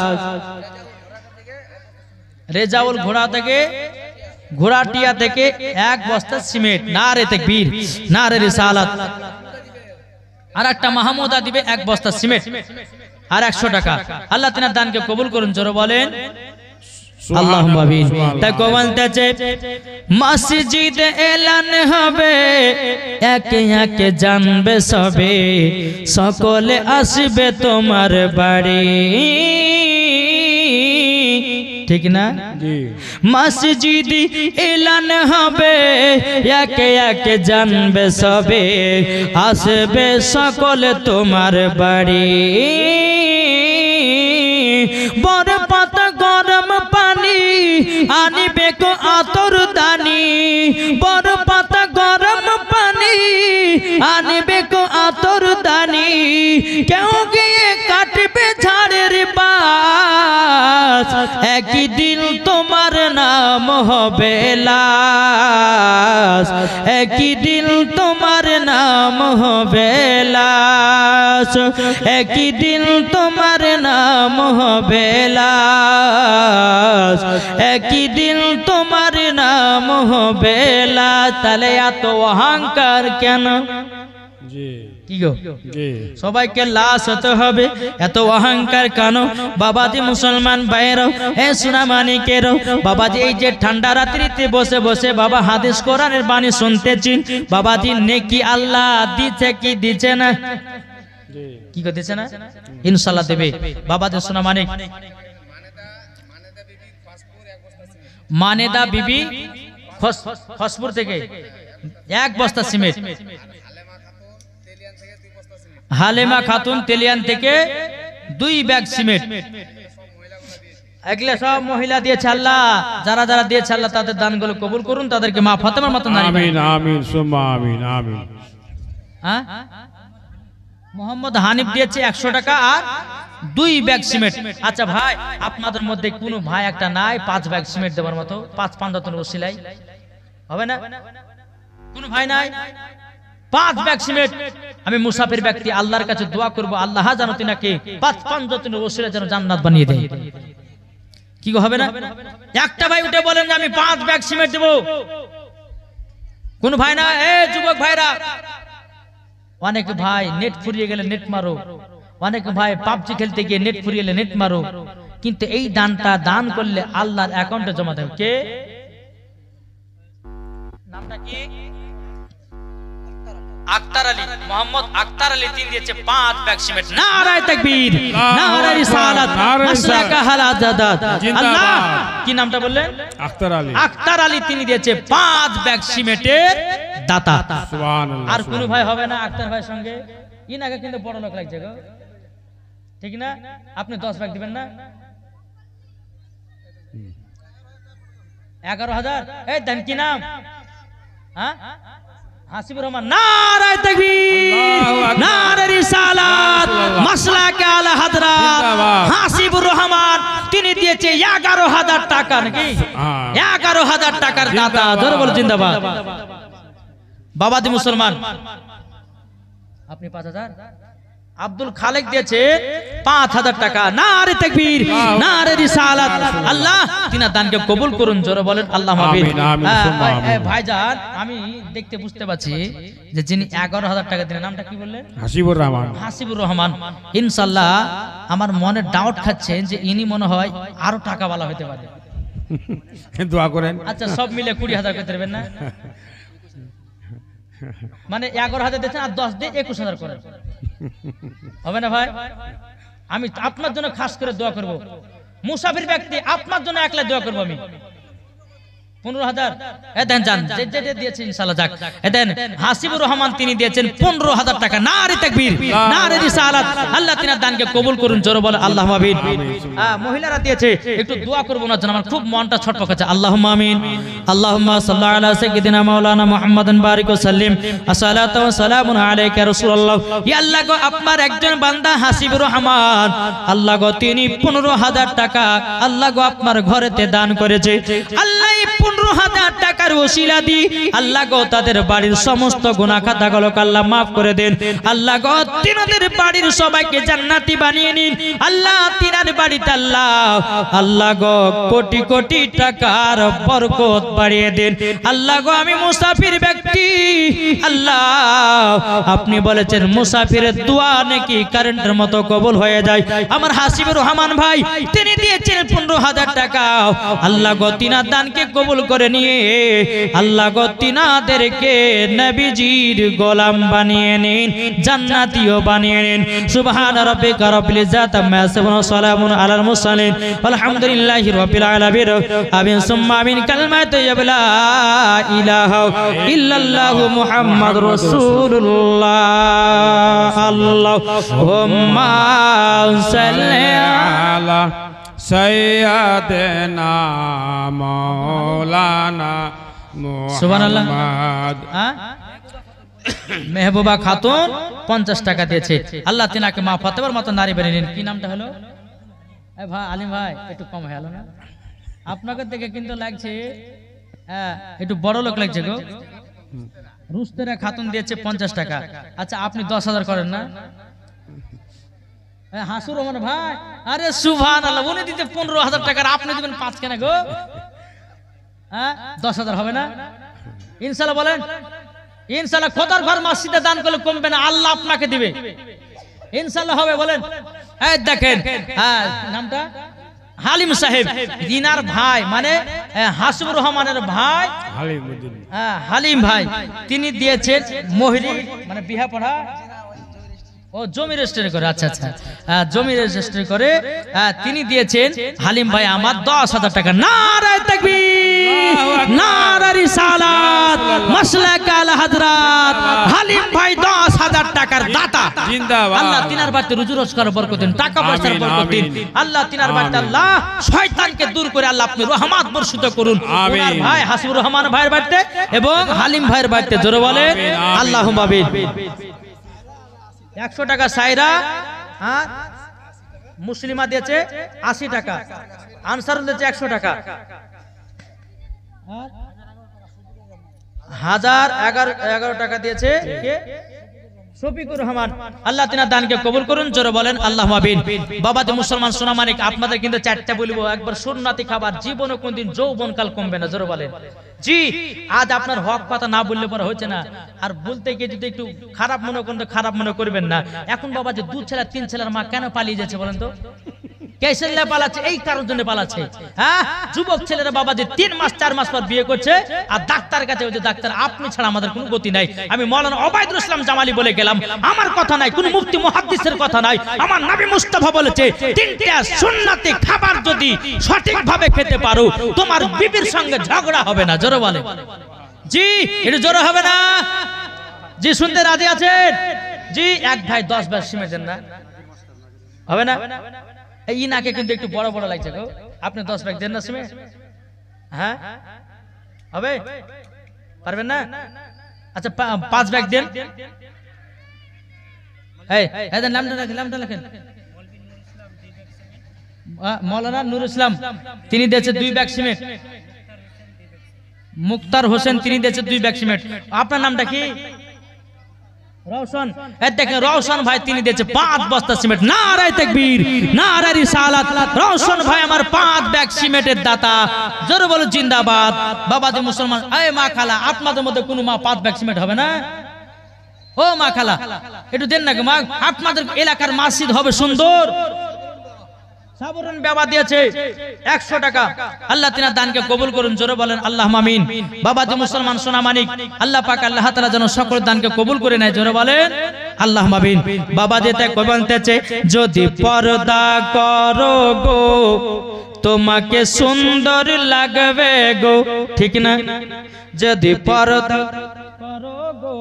রেজাউল ঘোড়াটিয়া থেকে 1 বস্তা সিমেন্ট, নারে তাকবীর নারে রিসালাত। আর একটা মাহমুদা দিবে 1 বস্তা সিমেন্ট আর 100 টাকা। আল্লাহ তিনার দানকে কবুল করুন, জোরে বলেন আল্লাহুম্মা আমিন। তাই বলতেছে মসজিদ এলান হবে, একে একে জানবে সবে, সকলে আসবে তোমার বাড়ি, ঠিক না? মসজিদ এলান হবে, একে একে জানবে সবে, আসবে সকলে তোমার বাড়ি, বড় পাতা গরম পানি আনিবে কো আতর দানি, বড় পাতা গরম পানি আনিবে কো আতর দানি, কেউ গিয়ে কাটবে ঝাড়ের বাস, একই দিন তোমার নাম হবে লাশ, একই দিন তোমার নাম হবে লাশ, একই দিন তোমার নাম হবে লাশ, একই দিন তোমার নাম হবে লাশ। তাহলে এত অহংকার কেন? কি গো, সবাইকে লাশ হতে হবে, এত অহংকার কেন? বাবাজি মুসলমান ভাইরাও, হে সোনা মানিকেরও, বাবাজি এই যে ঠান্ডা রাত্রিতে বসে বসে বাবা হাদিস কোরআনের বাণী শুনতেছি, বাবাজি নেকি আল্লাহ দিচ্ছে কি দিচ্ছে না? কি দিচ্ছে না? ইনশাআল্লাহ দেবে। বাবাজি সোনা মানিক মানেদা বিবি খসপুর থেকে 1 বস্তা সিমেন্ট, হালেমা খাতুন তেলিয়ান থেকে 2 ব্যাগ সিমেন্ট, এগুলা সব মহিলা দিয়েছে। আল্লাহ যারা যারা দিয়েছে আল্লাহ তাদের দানগুলো কবুল করুন, তাদেরকে মা ফাতেমার মত নারী আমিন আমিন সুম্মা আমিন আমিন। হ্যাঁ, মোহাম্মদ হানিফ দিয়েছে 100 টাকা আর 2 ব্যাগ সিমেন্ট। আচ্ছা ভাই, আপনাদের মধ্যে কোনো ভাই একটা নাই 5 ব্যাগ সিমেন্ট দেওয়ার মতো? 5 5 ওসিলাই হবে না? কোনো ভাই নাই 5 ব্যাগ সিমেন্ট? আমি মুসাফির ব্যক্তি, আল্লাহর কাছে দোয়া করব, আল্লাহ জানো তিনাকে 5 5 ওসিলা যেন জান্নাত বানিয়ে দেয়। কি গো, হবে না? একটা ভাই উঠে বলেন যে আমি 5 ব্যাগ সিমেন্ট দেব। কোন ভাই না? যুবক ভাইরা, অনেক ভাই নেট ফুরিয়ে গেলে নেট মারো, অনেক ভাই পাবজি খেলতে গিয়ে নেট ফুরিয়ে গেলে নেট মারো, কিন্তু এই দানটা দান করলে আল্লাহর অ্যাকাউন্টে জমা দেবে। কে নামটা কি? আক্তার আলী, মোহাম্মদ আক্তার আলী তিনি দিয়েছে 5 ব্যাগ সিমেন্ট। নারায়ে তাকবীর, নারায়ে রিসালাত, মাসলাকা হালাজাদাত। আল্লাহ কি নামটা বললেন? আক্তার আলী। আক্তার আলী তিনি দিয়েছে 5 ব্যাগ সিমেন্টের দাতা। সুবহানাল্লাহ। আর কোন ভাই হবে না আক্তার ভাইয়ের সঙ্গে? ইনাকে কিন্তু বড় লোক লাগছে গো, ঠিক না? আপনি 10 ব্যাগ দিবেন না? 11,000। এই দেন কি নাম? হ্যাঁ, হাসিবুর রহমান। নারায়ে তাকবীর, নারায়ে রিসালাত, মাসলাকে আলা হযরত হাসিবুর রহমান তিনি দিয়েছে 11,000 টাকা। নাকি 11,000 টাকার দাতা? জোরে বল জিন্দাবাদ। বাবাজি মুসলমান, আপনি 5,000। আব্দুল খালেক দিয়েছে 5,000 টাকা। নারে তাকবীর, নারে রিসালাত। আল্লাহ তিনার দানকে কবুল করুন, জোরে বলেন আল্লাহ আমিন। ভাইজান, আমি দেখতে বুঝতে পারছি যে যিনি 11,000 টাকা দিলেন, নামটা কি বললেন? হাসিবুর রহমান। হাসিবুর রহমান। ইনশাআল্লাহ আমার মনে ডাউট খাচ্ছে যে ইনি মনে হয় আরো টাকাওয়ালা হতে পারে। দোয়া করেন। আচ্ছা, সব মিলে 20,000 করতে পারবেন না? মানে 11,000 দিচ্ছেন আর 10 দিয়ে 21,000 করেন, হবে না ভাই? আমি আপনার জন্য খাস করে দোয়া করব, মুসাফির ব্যক্তি আপনার জন্য একলা দোয়া করবো আমি 15,000 দেন যান যে দিয়েছে ইনশাআল্লাহ যাক দেন হাসিবুর রহমান তিনি দিয়েছেন 15,000 টাকা নারে তাকবীর নারে রিসালাত আল্লাহ তিনার দানকে কবুল করুন জোরে বলে আল্লাহুম্মা আমিন মহিলারা দিয়েছে একটু দোয়া করব না জান আমার খুব মনটা ছটফটাচ্ছে আল্লাহুম্মা আমিন আল্লাহুম্মা সাল্লি আলা সাইয়্যিদিনা মাওলানা মুহাম্মাদিন বারিক ওয়া সাল্লিম আসসালাতু ওয়া সালামুন আলাইকা ইয়া রাসূলুল্লাহ ইয়া আল্লাহ গো আপনার একজন বান্দা হাসিবুর রহমান আল্লাহ গো তিনি 15,000 টাকা আল্লাহ গো আপনার ঘরেতে দান করেছে আল্লাহ 15,000 টাকার ওসিলা দি আল্লাহ গো তাদের বাড়ির সমস্ত গুনাহ খাতাগুলোকে আল্লাহ maaf করে দেন আল্লাহ গো তিনাদের বাড়ির সবাইকে জান্নাতি বানিয়ে নিন আল্লাহ তিনার বাড়িতে আল্লাহ গো কোটি কোটি টাকার বরকত বাড়িয়ে দেন আল্লাহ গো আমি মুসাফির ব্যক্তি আল্লাহ আপনি বলেছেন মুসাফিরের দোয়া নাকি কারেন্টের মতো কবুল হয়ে যায় আমার হাসিবুর রহমান ভাই তিনি দিয়েছেন 15,000 টাকা আল্লাহ গো তিনার দানকে কবুল করে নিয়ে আল্লাহ গো তিনাদেরকে নবীজির গোলাম বানিয়ে নিন জান্নাতীয় বানিয়ে নিন সুবহান রাব্বিকা রাব্বিল ইজ্জাতি আম্মা ইয়াসিফুন ওয়া সালামুন আলাল মুরসালিন আলহামদুলিল্লাহি রাব্বিল আলামিন আমিন সুম্মা আমিন কালিমাত লা ইলাহা ইল্লাল্লাহু মুহাম্মাদুর রাসূলুল্লাহ আল্লাহুম্মা সাল্লি আলা সৈয়দনা মৌলানা সুবহানাল্লাহ মুহাম্মদ মেহবুবা খাতুন 50 টাকা দিয়েছে আল্লাহ তিনাকে মা ফাতেমার মতো নারী বানিয়ে নিন কি নামটা হলো এই ভাই আলিম ভাই একটু কম হলো না আপনাকে দেখে কিন্তু লাগছে একটু বড় লোক লাগছে গো রুস্তেরা খাতুন দিয়েছে 50 টাকা আচ্ছা আপনি 10,000 করেন না হাসুর রহমান ভাই আরে সুবহানাল্লাহ উনি দিতে 15,000 টাকা আপনি দিবেন 5 কেন গো 10,000 হবে না ইনশাআল্লাহ বলেন ইনশাআল্লাহ খোদার ঘর মসজিদে দান করলে কমবে না আল্লাহ আপনাকে দিবে ইনশাআল্লাহ হবে বলেন এই দেখেন নামটা হালিম সাহেব দিনার ভাই মানে হাসিবুর রহমানের ভাই হালিম ভাই তিনি দিয়েছেন মোহরি মানে বিহা পড়া ও জমি রেজিস্ট্রি করে আচ্ছা আচ্ছা জমি রেজিস্ট্রি করে তিনি দিয়েছেন হালিম ভাই আমার 10,000 টাকা নারে তাকবীর নারে রিসালাত মাসলাক আল হযরত হালিম ভাই 10,000 টাকার দাতা জিন্দাবাদ আল্লাহ তিনার বাড়িতে রুজি রোজগার বরকত দিন টাকা পয়সার বরকত দিন আল্লাহ তিনার বাড়িতে আল্লাহ শয়তানকে দূর করে আল্লাহ আপনি রহমত বর্ষিত করুন ওনার ভাই হাসিবুর রহমান ভাইয়ের বাড়িতে এবং হালিম ভাইয়ের বাড়িতে জোরে বলেন আল্লাহুম্মা আমিন 100 টাকা সাইরা মুসলিমা দিয়েছে 80 টাকা আনসারুল দিয়েছে 100 টাকা 1111 টাকা দিয়েছে কে শফিকুর রহমান আল্লাহ তিনার দানকে কবুল করুন জোরে বলেন আল্লাহুম্মা আমিন বাবাতে মুসলমান সোনা মানিক আপনাদের কিন্তু চারটা বলবো একবার সুন্নতি খাবার জীবনে কোনদিন যৌবনকাল কমবে না জোরে বলেন জি আজ আপনার হক কথা না বললে পরে হচ্ছে না আর বলতে গিয়ে যদি একটু খারাপ মনে করেন তো খারাপ মনে করবেন না এখন বাবা যে 2 ছেলে 3 ছেলের মা কেন পালিয়ে যাচ্ছে বলেন তো কেসেল্লা পালাচ্ছে এই কারোর জন্য পালাচ্ছে হ্যাঁ যুবক ছেলেরা বাবা যে 3 মাস 4 মাস পর বিয়ে করছে আর ডাক্তার কাছে ওই যে ডাক্তার আপনি ছাড়া আমাদের কোনো গতি নাই আমি মাওলানা ওবায়দুল ইসলাম জামালি বলে গেলাম আমার কথা নাই কোন মুফতি মুহাদ্দিসের কথা নাই আমার নবী মুস্তাফা বলেছে 3টা সুন্নতি খাবার যদি সঠিকভাবে খেতে পারো তোমার বিবির সঙ্গে ঝগড়া হবে না জোরে বলে জি এটা জোরে হবে না জি শুনতে রাজি আছেন জি এক ভাই 10 বার সিমে দেন না হবে না এই নাকে কিন্তু একটু বড় বড় লাগছে গো আপনি 10 ব্যাগ দেন না সিমে হ্যাঁ হবে পারবেন না আচ্ছা 5 ব্যাগ দেন এই এদের নামটা লেখেন মাওলানা নূর ইসলাম তিনি দিয়েছে 2 ব্যাগ সিমেন্ট মুক্তার হোসেন তিনি দিয়েছে 2 ব্যাগ সিমেন্ট আপনার নামটা কি রওশন দেখেন রওশন ভাই তিনি দিয়েছে 5 বস্তা সিমেন্ট নারে তাকবীর নারে রিসালাত রওশন ভাই আমার 5 ব্যাগ সিমেন্টের দাতা জোরে বলো জিন্দাবাদ বাবাজি মুসলমান এই মা খালা আপনাদের মধ্যে কোনো মা 5 ব্যাগ সিমেন্ট হবে না ও মা খালা একটু দেন না মা আপনাদের এলাকার মসজিদ হবে সুন্দর সাবরুন বাবা দিয়েছে 100 টাকা আল্লাহ তিনার দানকে কবুল করুন জোরে বলেন আল্লাহুম্মা আমিন বাবাজি মুসলমান সোনা মানিক আল্লাহ পাক আল্লাহ তাআলা যেন সকল দানকে কবুল করে নেয় জোরে বলেন আল্লাহুম্মা আমিন বাবা যেতে কই বলতেছে যদি পর্দা করো গো তোমাকে সুন্দর লাগবে গো, ঠিক না? যদি পর্দা করো গো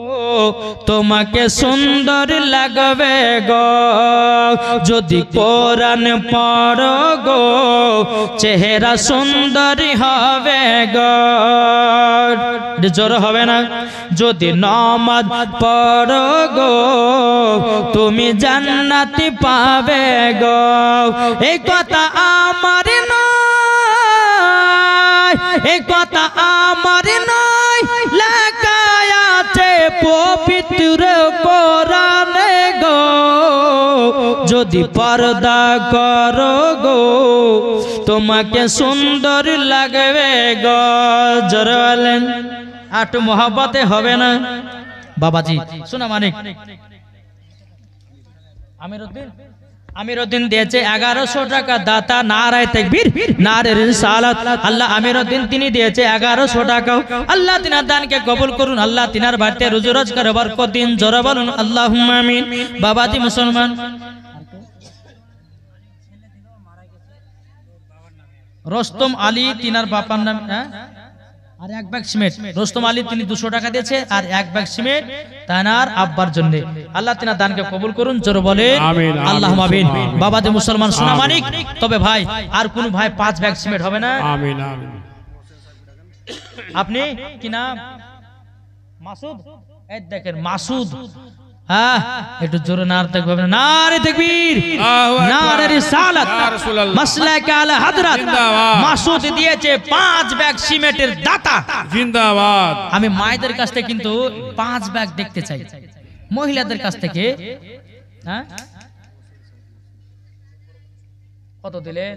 তোমাকে সুন্দর লাগবে গো, যদি কোরআন পড়ো গো চেহারা সুন্দর হবে গো। জোর হবে না? যদি নামাজ পড়ো গো তুমি জান্নাতি পাবে গো। এই কথা আমার নয়, এই কথা আমার নয়, লেখা আছে পবিত্র কোরআনে গো। যদি পর্দা করো গো তোমাকে সুন্দর লাগবে গো। জোরে বলেন, একটু মোহাব্বতে হবে না? বাবাজি শোনা মানিক আমিরউদ্দিন দিয়েছে 1100 টাকা দাতা। নারায়ে তাকবীর, নারায়ে রিসালাত। আল্লাহ আমিরউদ্দিন তিনি দিয়েছে 1100 টাকা। আল্লাহ তিনার দানকে কবুল করুন। আল্লাহ তিনার বাড়িতে রুজি রোজগার বরকত দিন। জোরে বলুন আল্লাহুম্মা আমিন। বাবাজি মুসলমান, রোস্তম আলী তিনার বাবার নাম, আর এক ব্যাগ সিমেন্ট। রোস্তম আলী তিনি 200 টাকা দিয়েছে, আর এক ব্যাগ সিমেন্ট তানার আব্বার জন্য। আল্লাহ তিনার দানকে কবুল করুন। জোরে বলেন আল্লাহুম্মা আমিন। বাবাজি মুসলমান সোনা মানিক, তবে ভাই আর কোন ভাই 5 ব্যাগ সিমেন্ট হবে না? আমিন আমিন। আপনি কি নাম? মাসুদ। এই দেখেন মাসুদ, একটু জোরে নারে তাকবীর, নারে তাকবীর, নারে রিসালাত, মাসলাক আলা হযরত। মাসুদ দিয়েছে 5 ব্যাগ সিমেন্টের দাতা। জিন্দাবাদ। আমি মায়েদের কাছ থেকে কিন্তু 5 ব্যাগ দেখতে চাই, মহিলাদের কাছ থেকে। কত দিলেন?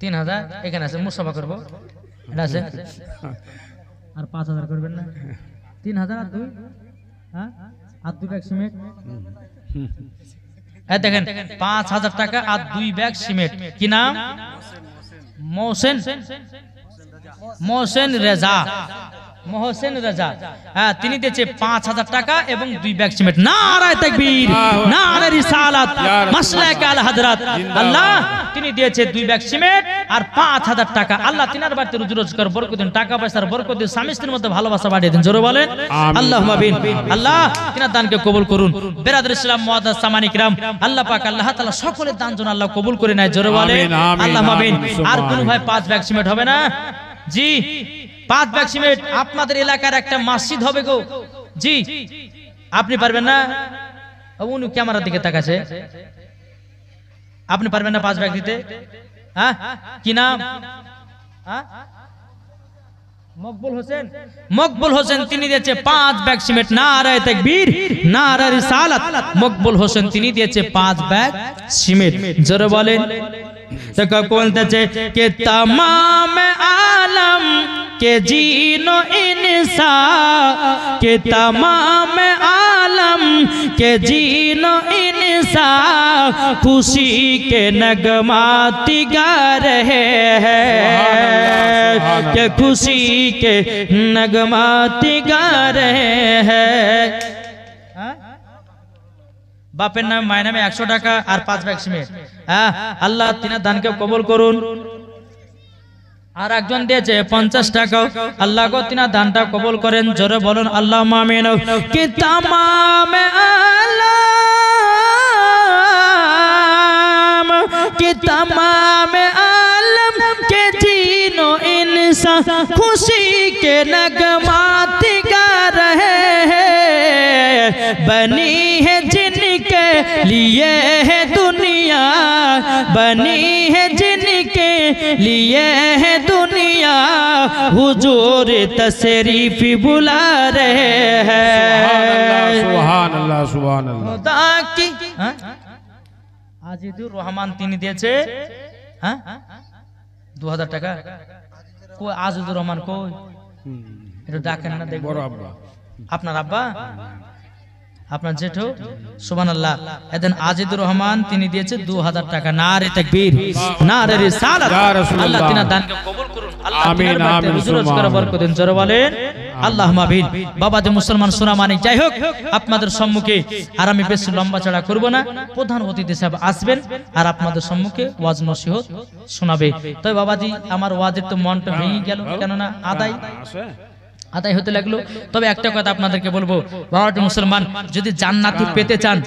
3000। এখানে আছে, মুসাফা করব, এটা আছে। আর 5000 করবেন না? 3000 আর 2, আর 2 ব্যাগ সিমেন্ট। এই দেখেন 5000 টাকা আর 2 ব্যাগ সিমেন্ট। কি নাম? মোহসেন, মোহসেন রেজা, মোহসেন রেজা। তিনি দিয়েছে 5000 টাকা এবং 2 ব্যাগ সিমেন্ট। নারায়ে তাকবীর, নারায়ে রিসালাত, মাসলাক আলা হযরত। আল্লাহ তিনি দিয়েছে 2 ব্যাগ সিমেন্ট আর 5000 টাকা। আল্লাহ তিনার বাড়িতে রুজি রোজগার বরকত দিন, টাকা পয়সার বরকত দিন, স্বামী স্ত্রীর মধ্যে ভালোবাসা বাড়িয়ে দিন। জোরে বলেন আল্লাহুম্মা আমিন। আল্লাহ তিনার দানকে কবুল করুন। বেরাদর ইসলাম মুআদ্দাস সামানি কিরাম, আল্লাহ পাক আল্লাহ তাআলা সকলের দান যেন আল্লাহ কবুল করে নেয়। জোরে বলেন আল্লাহুম্মা আমিন। আর কোন ভাই 5 ব্যাগ সিমেন্ট হবে না? জি 5 ব্যাগ সিমেন্ট। আপনাদের এলাকার একটা মসজিদ হবে গো। জি আপনি পারবেন না? উনি ক্যামেরার দিকে তাকাছে। আপনি পারবেন না 5 ব্যাগ দিতে? কি নাম? মকবুল হোসেন। মকবুল হোসেন তিনি দিয়েছে 5 ব্যাগ সিমেন্ট। নারায়ে তাকবীর, নারায়ে রিসালাত। মকবুল হোসেন তিনি দিয়েছে 5 ব্যাগ সিমেন্ট। জোরে বলেন। तो बोलते कि तमाम आलम के जीनो इंसान, के तमाम आलम के जीनो इंसान खुशी के नगमाती गा रहे हैं, के खुशी के नगमाती गा रहे हैं। বাপের নামে মায়ের নামে 100 টাকা আর 5 ব্যাগ সিমেন্ট। আল্লাহ তিনার দানকে কবুল করুন। আর একজন দিয়েছে 50 টাকা। আল্লাহ গো তিনার দানটা কবুল করেন। জোরে বলুন আল্লাহুম্মা আমিন। কি तमाम आलम, कि तमाम आलम के जीनो इंसान खुशी के नगमात गा रहे हैं, बनी है जिनके लिए है दुनिया, बनी है जिनके लिए है दुनिया, हुजूर तशरीफ बुला रहे हैं। सुभान अल्लाह, सुभान अल्लाह। खुदा की আজিদুর রহমান তিনি দিয়েছে 2000 টাকা। কই আজিদুর রহমান কই? এটা ডাকেন না দেখো। বড় আব্বা। আপনার আব্বা? আপনার জেঠু? সুবহানাল্লাহ। এদিন আজিদুর রহমান তিনি দিয়েছে 2000 টাকা। নারে তাকবীর, নারে রিসালাত। আল্লাহ তিনার দানকে কবুল করুন। আল্লাহ আমিন, তিনার বাড়িতে আমিন, রুজি রোজগার বরকত দিন। জোরে বলেন আল্লাহ মাবিন। বাবা যে মুসলমান সোনা মানিক, যাই হোক আপনাদের সম্মুখে আর আমি বেশি লম্বা চড়া করব না, প্রধান অতিথি সাহেব আসবেন আর আপনাদের সম্মুখে ওয়াজ নসিহত শোনাবে। তবে বাবাজি আমার ওয়াজের তো মনটা ভেঙে গেল, কেননা আদায় হতে লাগলো। তবে একটা কথা আপনাদেরকে বলবো, বাবাজি মুসলমান যদি জান্নাতি পেতে চান,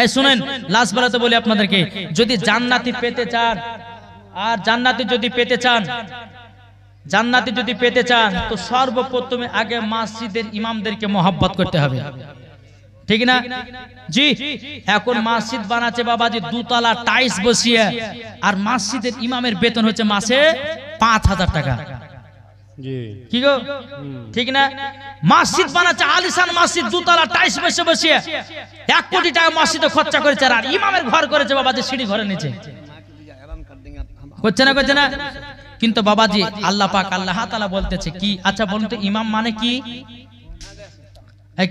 এই শুনেন লাস্ট বেলাতে বলি আপনাদেরকে, যদি জান্নাতি পেতে চান আর জান্নাতি যদি পেতে চান তো সর্বপ্রথমে আগে মসজিদের ইমামদেরকে মহব্বত করতে হবে, ঠিক না জি? এখন মসজিদ বানাচ্ছে বাবাজি দুতলা টাইলস বসিয়ে, আর মসজিদের ইমামের বেতন হচ্ছে মাসে 5,000 টাকা, কি গো ঠিক না? মসজিদ বানাচ্ছে আলিশান মসজিদ, দুতলা টাইলস বসিয়ে 1 কোটি টাকা মসজিদে খরচা করেছে, আর ইমামের ঘর করেছে বাবাজি সিঁড়ি ঘরের নিচে, করছে না? কিন্তু বাবাজি আল্লাহ পাক আল্লাহ তাআলা বলতেছে কি, আচ্ছা বলুন তো ইমাম মানে কি?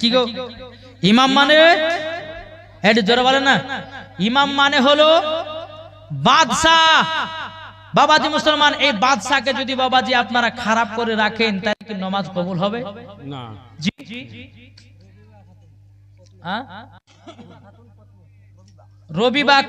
কি গো ইমাম মানে, একটু জোরে বলেন না। ইমাম মানে হলো বাদশাহ। বাবাজি মুসলমান, এই বাদশাকে যদি বাবাজি আপনারা খারাপ করে রাখেন তাহলে কি নামাজ কবুল হবে না? জি রবিবার